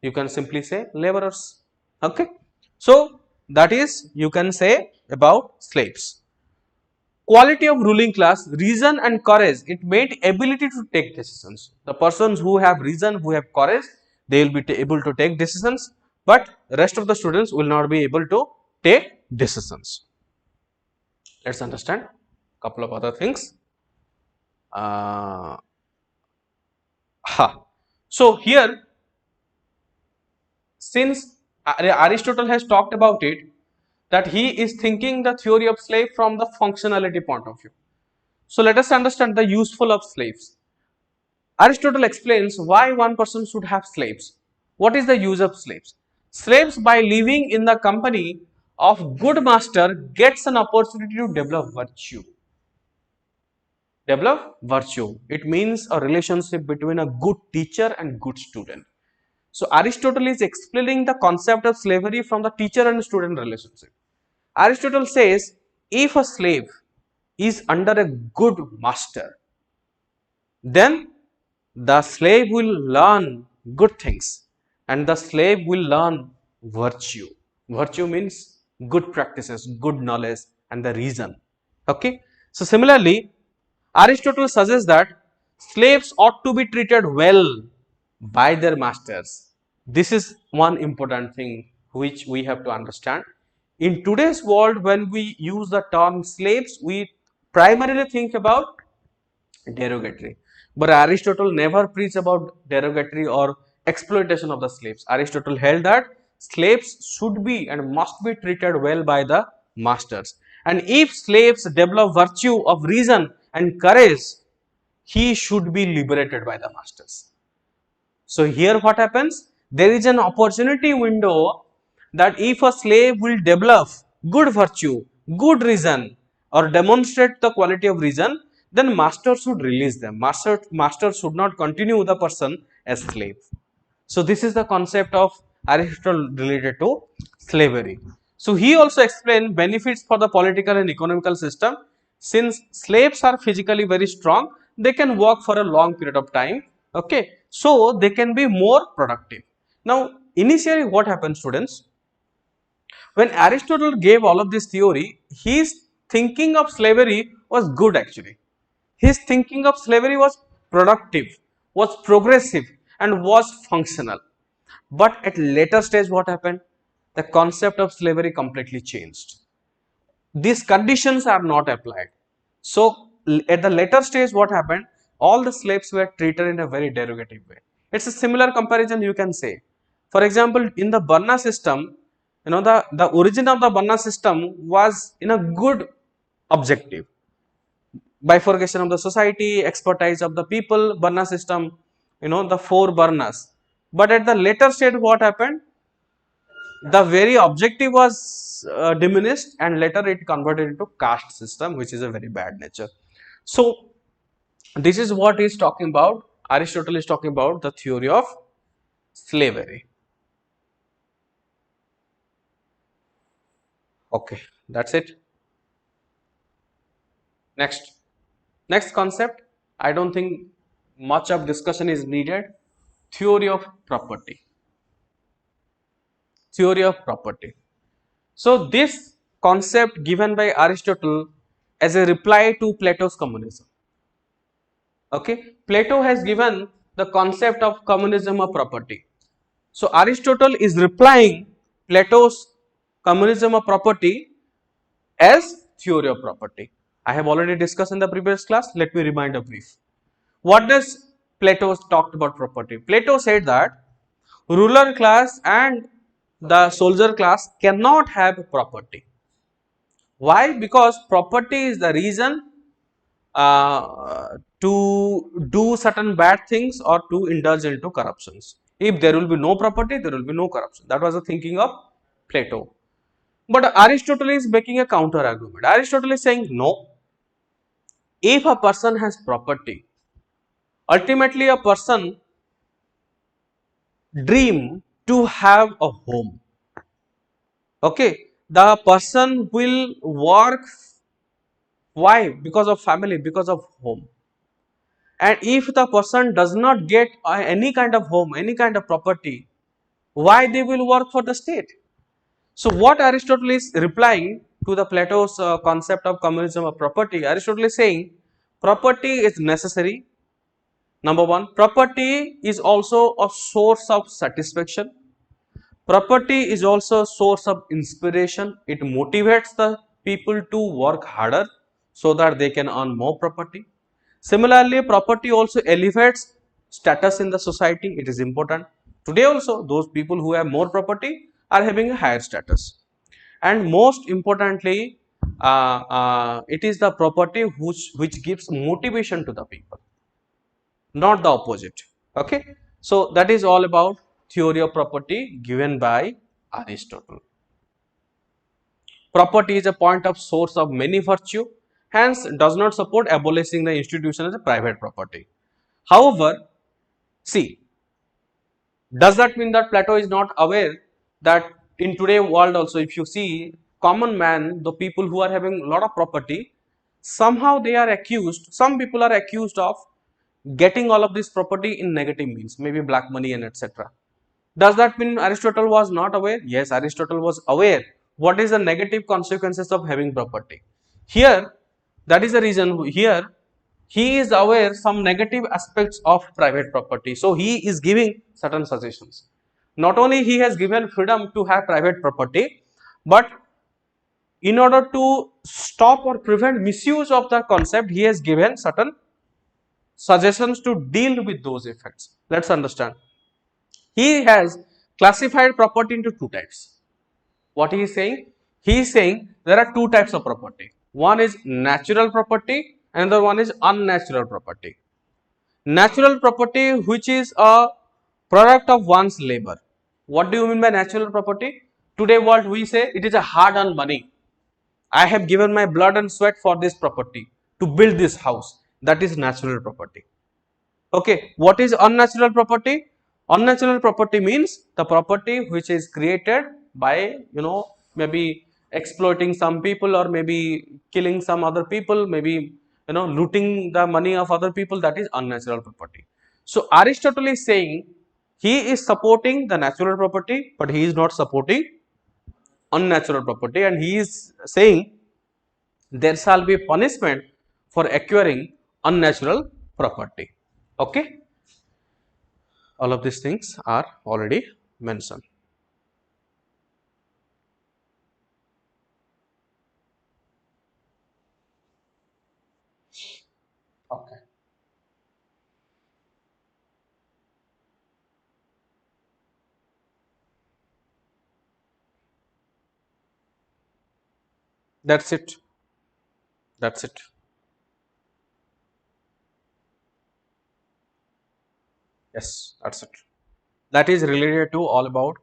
You can simply say laborers. Okay. So that is, you can say about slaves. Quality of ruling class, reason and courage, it made ability to take decisions. The persons who have reason, who have courage, they will be able to take decisions, but rest of the students will not be able to take decisions. Let's understand couple of other things. So here, since Aristotle has talked about it, that he is thinking the theory of slave from the functionality point of view. So let us understand the useful of slaves. Aristotle explains why one person should have slaves. What is the use of slaves? Slaves, by living in the company of good master, gets an opportunity to develop virtue. Develop virtue. It means a relationship between a good teacher and good student. So Aristotle is explaining the concept of slavery from the teacher and student relationship. Aristotle says, if a slave is under a good master, then the slave will learn good things and the slave will learn virtue. Virtue means good practices, good knowledge and the reason. Okay. So similarly, Aristotle suggests that slaves ought to be treated well by their masters. This is one important thing which we have to understand. In today's world, when we use the term slaves, we primarily think about derogatory. But Aristotle never preached about derogatory or exploitation of the slaves. Aristotle held that slaves should be and must be treated well by the masters. And if slaves develop virtue of reason and courage, he should be liberated by the masters. So here what happens? There is an opportunity window that if a slave will develop good virtue, good reason or demonstrate the quality of reason, then master should release them. Master should not continue the person as slave. So this is the concept of Aristotle related to slavery. So he also explained benefits for the political and economical system. Since slaves are physically very strong, they can work for a long period of time. Okay, so they can be more productive. Now, initially, what happened, students? When Aristotle gave all of this theory, his thinking of slavery was good actually. His thinking of slavery was productive, was progressive, and was functional. But at later stage, what happened? The concept of slavery completely changed. These conditions are not applied. So at the later stage, what happened? All the slaves were treated in a very derogative way. It's a similar comparison you can say. For example, in the Varna system, the origin of the Varna system was in a good objective. Bifurcation of the society, expertise of the people, Varna system, the four Varnas. But at the later stage, what happened? The very objective was diminished and later it converted into caste system, which is a very bad nature. So this is what he is talking about. Aristotle is talking about the theory of slavery. Okay, that's it. Next concept, I don't think much of discussion is needed. Theory of property. theory of property. So this concept given by Aristotle as a reply to Plato's communism. Okay, Plato has given the concept of communism of property. So Aristotle is replying Plato's communism of property as theory of property. I have already discussed in the previous class. Let me remind a brief. What does Plato talked about property? Plato said that ruler class and the soldier class cannot have property. Why? Because property is the reason to do certain bad things or to indulge into corruptions. If there will be no property, there will be no corruption. That was the thinking of Plato. But Aristotle is making a counter argument. Aristotle is saying no. If a person has property, ultimately a person dream to have a home. Okay, the person will work. Why? Because of family, because of home. And if the person does not get any kind of home, any kind of property, why they will work for the state? So what Aristotle is replying to the Plato's concept of communism of property, Aristotle is saying property is necessary. Number one, property is also a source of satisfaction. Property is also a source of inspiration. It motivates the people to work harder so that they can earn more property. Similarly, property also elevates status in the society. It is important. Today also, those people who have more property are having a higher status. And most importantly, it is the property which gives motivation to the people, not the opposite. Okay. So that is all about theory of property given by Aristotle. Property is a point of source of many virtue, hence does not support abolishing the institution as a private property. However, see, does that mean that Plato is not aware that in today's world also, if you see common man, the people who are having a lot of property, somehow they are accused, some people are accused of getting all of this property in negative means, maybe black money and etc. Does that mean Aristotle was not aware? Yes, Aristotle was aware. What is the negative consequences of having property? Here, that is the reason here he is aware some negative aspects of private property. So he is giving certain suggestions. Not only he has given freedom to have private property, but in order to stop or prevent misuse of the concept, he has given certain suggestions to deal with those effects. Let's understand. He has classified property into two types. What he is saying? He is saying there are two types of property. One is natural property, another one is unnatural property. Natural property, which is a product of one's labor. What do you mean by natural property? Today what we say, it is a hard earned money. I have given my blood and sweat for this property to build this house. That is natural property. Okay, what is unnatural property? Unnatural property means the property which is created by, maybe exploiting some people or maybe killing some other people, maybe, looting the money of other people. That is unnatural property. So Aristotle is saying he is supporting the natural property, but he is not supporting unnatural property, and he is saying there shall be punishment for acquiring unnatural property. Okay. All of these things are already mentioned. Okay. That's it. That's it. Yes, that's it. That is related to all about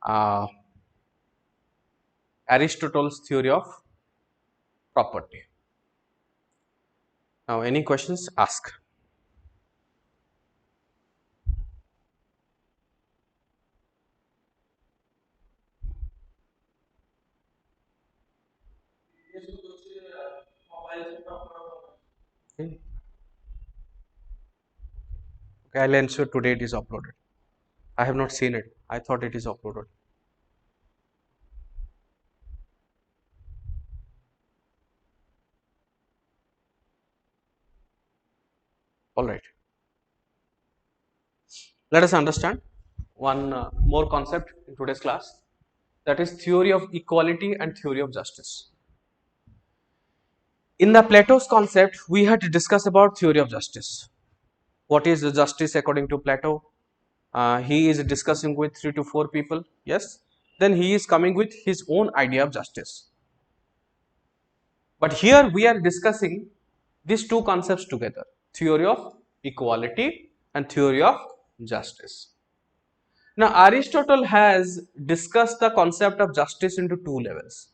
uh, Aristotle's theory of property. Now, any questions? Ask. Okay. Okay, I'll ensure today it is uploaded. I have not seen it. I thought it is uploaded. Alright, let us understand one more concept in today's class, that is theory of equality and theory of justice. In the Plato's concept, we had to discuss about theory of justice. What is the justice according to Plato? He is discussing with 3 to 4 people, yes, then he is coming with his own idea of justice. But here we are discussing these two concepts together, theory of equality and theory of justice. Now Aristotle has discussed the concept of justice into two levels.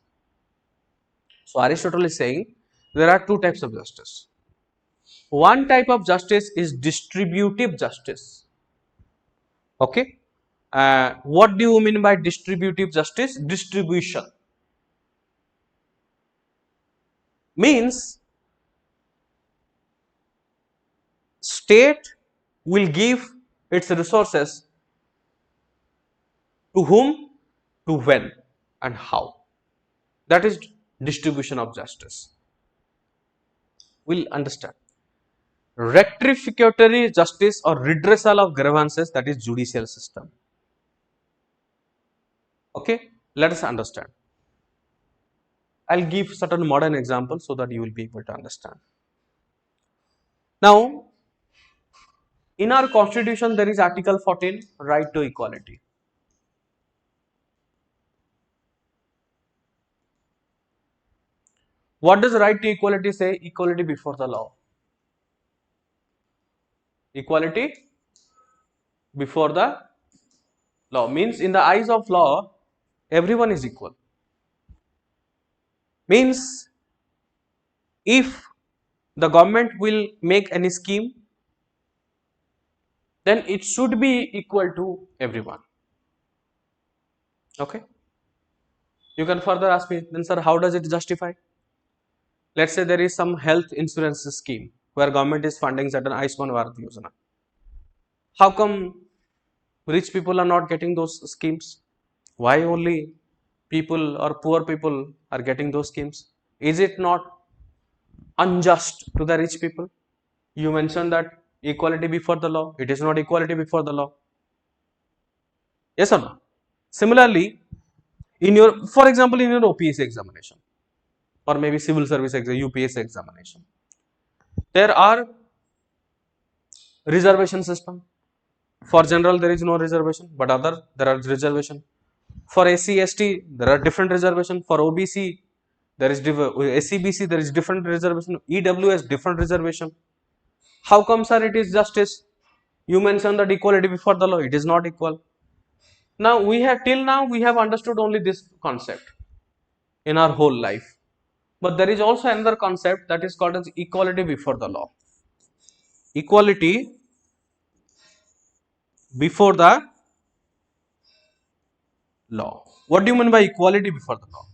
So Aristotle is saying there are two types of justice. One type of justice is distributive justice. Okay. What do you mean by distributive justice? Distribution means state will give its resources to whom, to when, and how. That is distribution of justice. We'll understand. Rectificatory justice or redressal of grievances, that is judicial system. Okay, let us understand. I'll give certain modern examples so that you will be able to understand. Now, in our constitution, there is Article 14, right to equality. What does right to equality say? Equality before the law. Equality before the law means in the eyes of law, everyone is equal. Means if the government will make any scheme, then it should be equal to everyone. Okay. You can further ask me, then sir, how does it justify? Let's say there is some health insurance scheme where government is funding certain Ayushman Bharat Yojana. How come rich people are not getting those schemes? Why only people or poor people are getting those schemes? Is it not unjust to the rich people? You mentioned that equality before the law. It is not equality before the law. Yes or no? Similarly, in your, for example, in your OPSC examination or maybe civil service UPSC examination, there are reservation system. For general there is no reservation, but other there are reservation. For SC ST there are different reservation. For OBC there is SCBC there is different reservation. EWS different reservation. How come sir it is justice? You mentioned that equality before the law, it is not equal. Now we have till now we have understood only this concept in our whole life, but there is also another concept that is called as equality before the law. Equality before the law. What do you mean by equality before the law?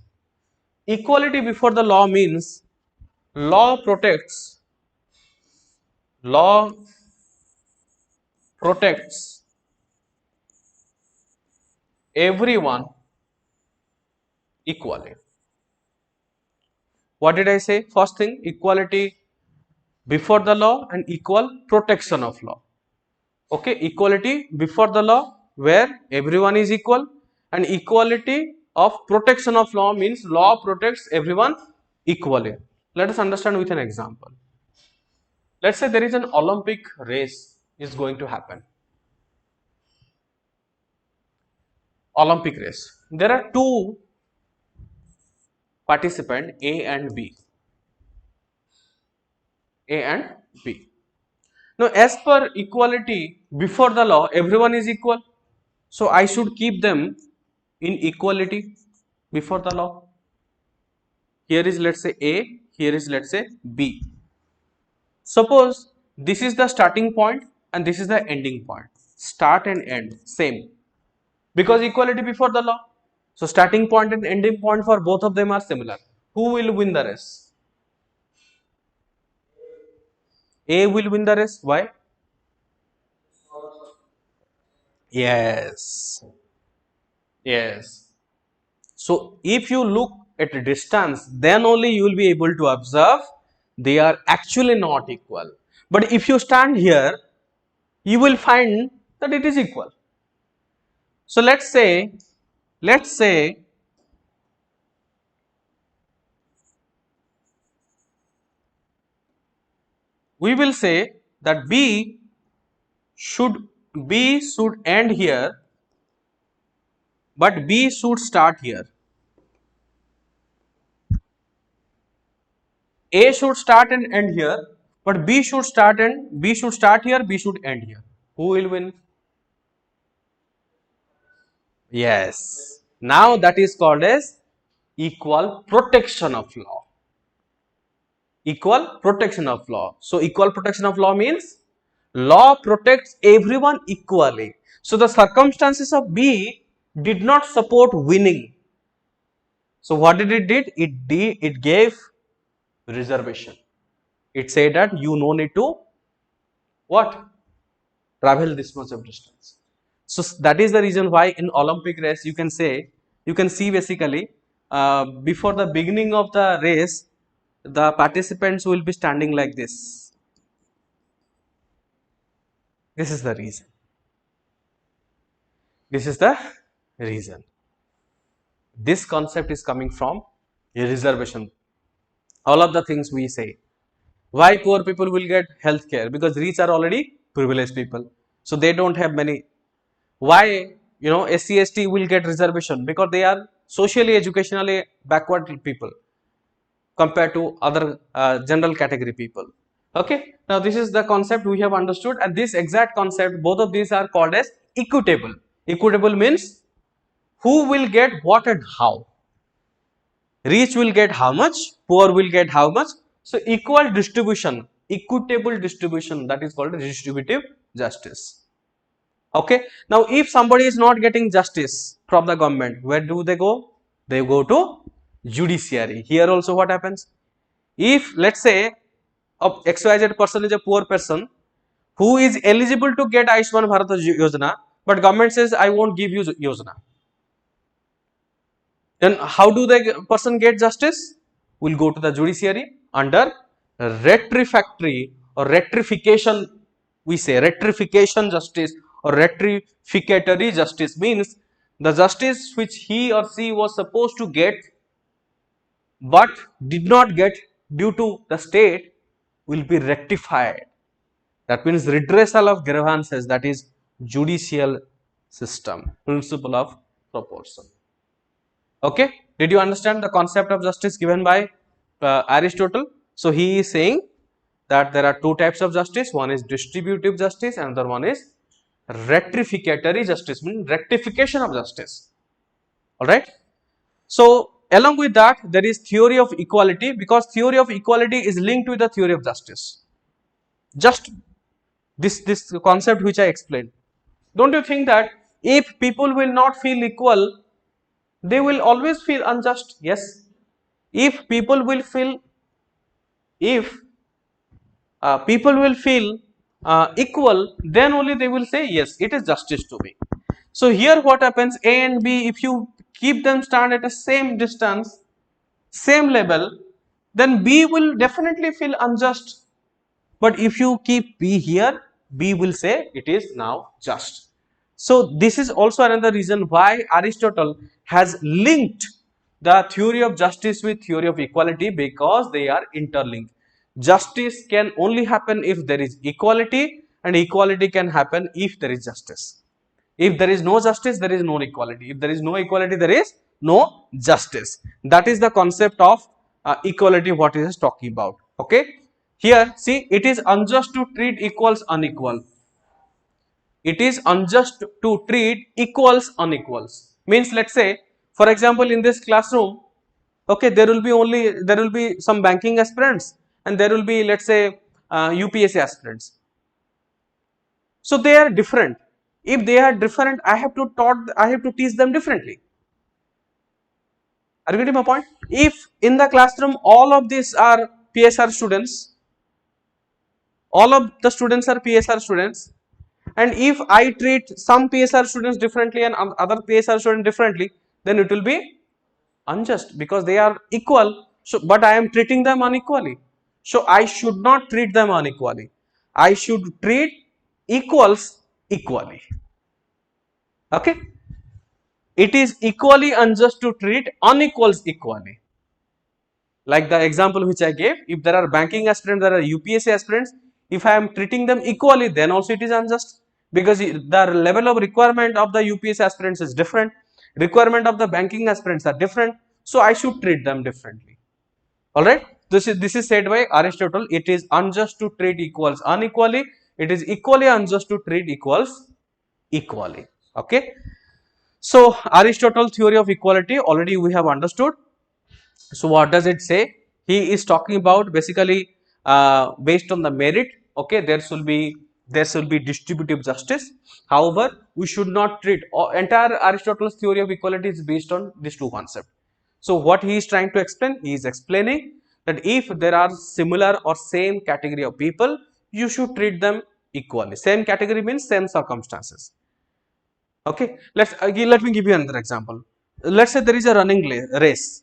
Equality before the law means law protects law protects everyone equally. What did I say? First thing, equality before the law and equal protection of law. Okay, equality before the law where everyone is equal, and equality of protection of law means law protects everyone equally. Let us understand with an example. Let's say there is an Olympic race is going to happen. Olympic race. There are two participants, A and B. A and B. Now, as per equality before the law, everyone is equal. So, I should keep them in equality before the law. Here is let's say A, here is let's say B. Suppose this is the starting point and this is the ending point. Start and end, same. Because equality before the law. So, starting point and ending point for both of them are similar. Who will win the race? A will win the race. Why? Yes. Yes. So, if you look at a distance, then only you will be able to observe they are actually not equal. But if you stand here, you will find that it is equal. So let's say we will say that should B should end here, but B should start here. A should start and end here, but B should start here, B should end here. Who will win? Yes. Now that is called as equal protection of law. Equal protection of law. So equal protection of law means law protects everyone equally. So the circumstances of B did not support winning. So what did it did? It gave reservation. It said that you no need to what? Travel this much of distance. So that is the reason why in Olympic race you can see basically before the beginning of the race, the participants will be standing like this. This is the reason. This is the reason. This concept is coming from a reservation. All of the things we say. Why poor people will get health care? Because rich are already privileged people. So they don't have many. Why SC ST will get reservation? Because they are socially educationally backward people compared to other general category people. Okay, now this is the concept we have understood, and this exact concept, both of these are called as equitable. Equitable means who will get what and how. Rich will get how much, poor will get how much. So equal distribution, equitable distribution, that is called distributive justice. Okay, now if somebody is not getting justice from the government, where do they go? They go to judiciary. Here also what happens? If let's say a XYZ person is a poor person who is eligible to get Ayushman Bharat Yojana, but government says I won't give you Yojana, then how do the person get justice? Will go to the judiciary under retrifactory or retrification. We say retrification justice or retrificatory justice means the justice which he or she was supposed to get but did not get due to the state will be rectified. That means redressal of grievances, that is judicial system, principle of proportion. Okay, did you understand the concept of justice given by Aristotle? So he is saying that there are two types of justice. One is distributive justice, and another one is rectificatory justice, means rectification of justice. All right. So along with that, there is theory of equality, because theory of equality is linked with the theory of justice. Just this concept which I explained. Don't you think that if people will not feel equal, they will always feel unjust? Yes. If people will feel, if people will feel equal, then only they will say yes, it is justice to me. So here what happens, A and B, if you keep them stand at the same distance, same level, then B will definitely feel unjust. But if you keep B here, B will say it is now just. So this is also another reason why Aristotle has linked the theory of justice with theory of equality, because they are interlinked. Justice can only happen if there is equality, and equality can happen if there is justice. If there is no justice, there is no equality. If there is no equality, there is no justice. That is the concept of equality what it is talking about. Okay. Here see, it is unjust to treat equals unequal. It is unjust to treat equals unequals. Means let's say, for example, in this classroom, okay, there will be some banking aspirants, and there will be, let's say, UPSC aspirants. So they are different. If they are different, I have to teach them differently. Are you getting my point? If in the classroom all of these are PSR students, all of the students are PSR students, and if I treat some PSR students differently and other PSR students differently, then it will be unjust, because they are equal. So, but I am treating them unequally. So I should not treat them unequally. I should treat equals equally. Okay, it is equally unjust to treat unequals equally. Like the example which I gave, if there are banking aspirants, there are UPSC aspirants, if I am treating them equally, then also it is unjust, because the level of requirement of the UPSC aspirants is different, requirement of the banking aspirants are different, so I should treat them differently. Alright, this is said by Aristotle. It is unjust to treat equals unequally, it is equally unjust to treat equals equally. Okay, so Aristotle theory of equality already we have understood. So what does it say? He is talking about basically based on the merit. Okay, there should be distributive justice. However, we should not treat entire Aristotle's theory of equality is based on these two concepts. So what he is trying to explain? He is explaining that if there are similar or same category of people, you should treat them equally. Same category means same circumstances. Okay, let me give you another example. Let's say there is a running race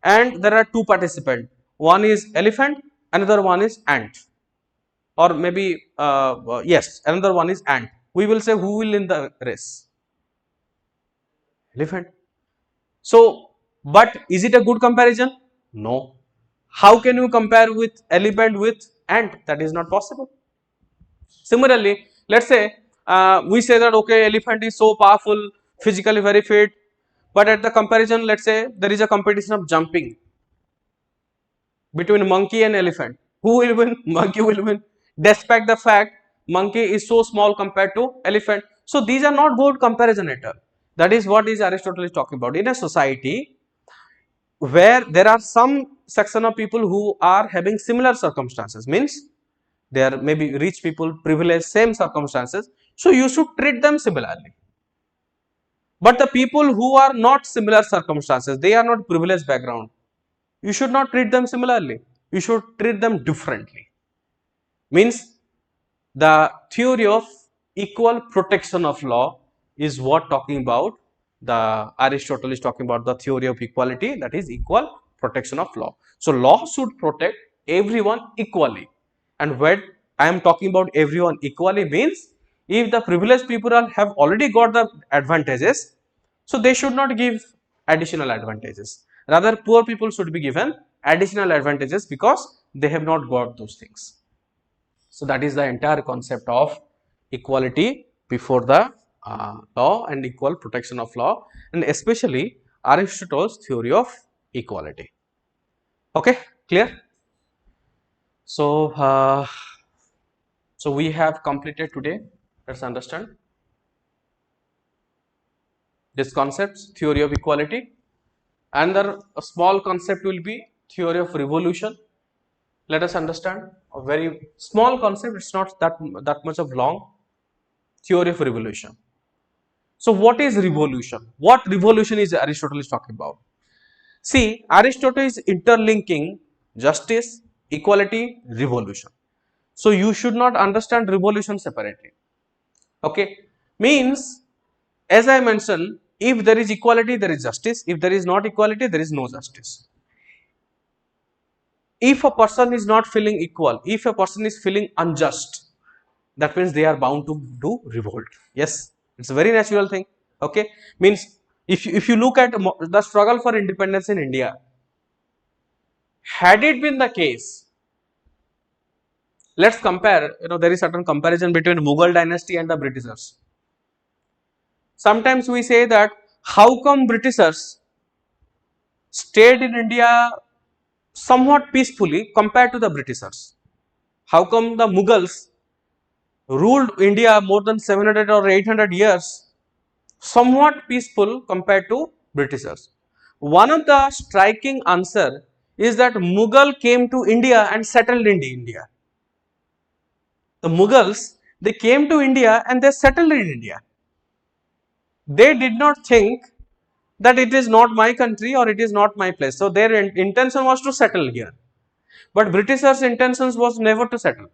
and there are two participants, one is elephant, another one is ant, or maybe yes, another one is ant. We will say who will win the race? Elephant. So but is it a good comparison? No. How can you compare with elephant with ant? That is not possible. Similarly, let's say we say that okay, elephant is so powerful, physically very fit, but at the comparison, let's say there is a competition of jumping between monkey and elephant. Who will win? Monkey will win, despite the fact monkey is so small compared to elephant. So these are not good comparison at all. That is what is Aristotle is talking about. In a society where there are some section of people who are having similar circumstances, means they are maybe rich people, privileged, same circumstances, so you should treat them similarly. But the people who are not similar circumstances, they are not privileged background, you should not treat them similarly, you should treat them differently. Means the theory of equal protection of law is what talking about. The Aristotle is talking about the theory of equality, that is equal protection of law. So law should protect everyone equally, and when I am talking about everyone equally means if the privileged people have already got the advantages, so they should not give additional advantages, rather poor people should be given additional advantages because they have not got those things. So that is the entire concept of equality before the law and equal protection of law, and especially Aristotle's theory of equality. Okay, clear? So so we have completed today. Let's understand this concepts, theory of equality. Another small concept will be theory of revolution. Let us understand a very small concept, it's not that much of long. Theory of revolution. So what is revolution? What revolution is Aristotle is talking about? See, Aristotle is interlinking justice, equality, revolution. So you should not understand revolution separately. Okay, means as I mentioned, if there is equality, there is justice. If there is not equality, there is no justice. If a person is not feeling equal, if a person is feeling unjust, that means they are bound to do revolt. Yes, it's a very natural thing. Okay, means if you look at the struggle for independence in India, had it been the case, let's compare, there is certain comparison between Mughal dynasty and the Britishers. Sometimes we say that how come Britishers stayed in India somewhat peacefully compared to the Britishers? How come the Mughals ruled India more than 700 or 800 years somewhat peaceful compared to Britishers? One of the striking answer is that Mughal came to India and settled in India. The Mughals, they came to India and they settled in India. They did not think that it is not my country or it is not my place. So their intention was to settle here. But Britishers' intentions was never to settle.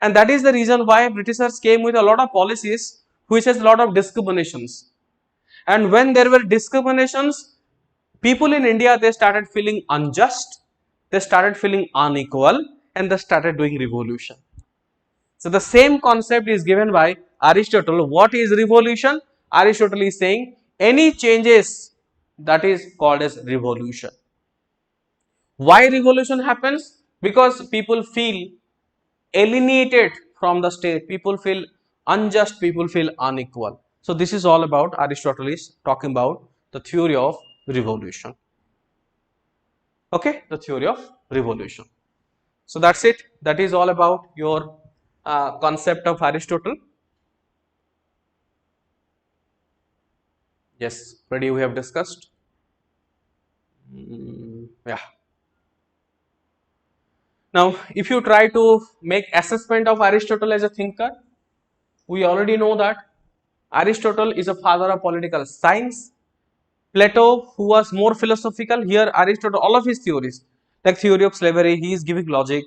And that is the reason why Britishers came with a lot of policies which has a lot of discriminations. And when there were discriminations, people in India, they started feeling unjust, they started feeling unequal, and they started doing revolution. So the same concept is given by Aristotle. What is revolution? Aristotle is saying any changes, that is called as revolution. Why revolution happens? Because people feel alienated from the state, people feel unjust, people feel unequal. So this is all about Aristotle is talking about the theory of revolution. Okay, the theory of revolution. So that's it. That is all about your concept of Aristotle. Yes, already we have discussed. Yeah. Now, if you try to make assessment of Aristotle as a thinker, we already know that Aristotle is a father of political science. Plato, who was more philosophical, here Aristotle, all of his theories, like theory of slavery, he is giving logic,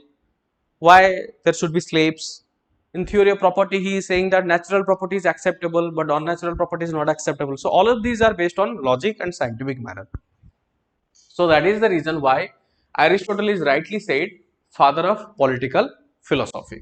why there should be slaves. In theory of property, he is saying that natural property is acceptable, but unnatural property is not acceptable. So all of these are based on logic and scientific manner. So that is the reason why Aristotle is rightly said father of political philosophy.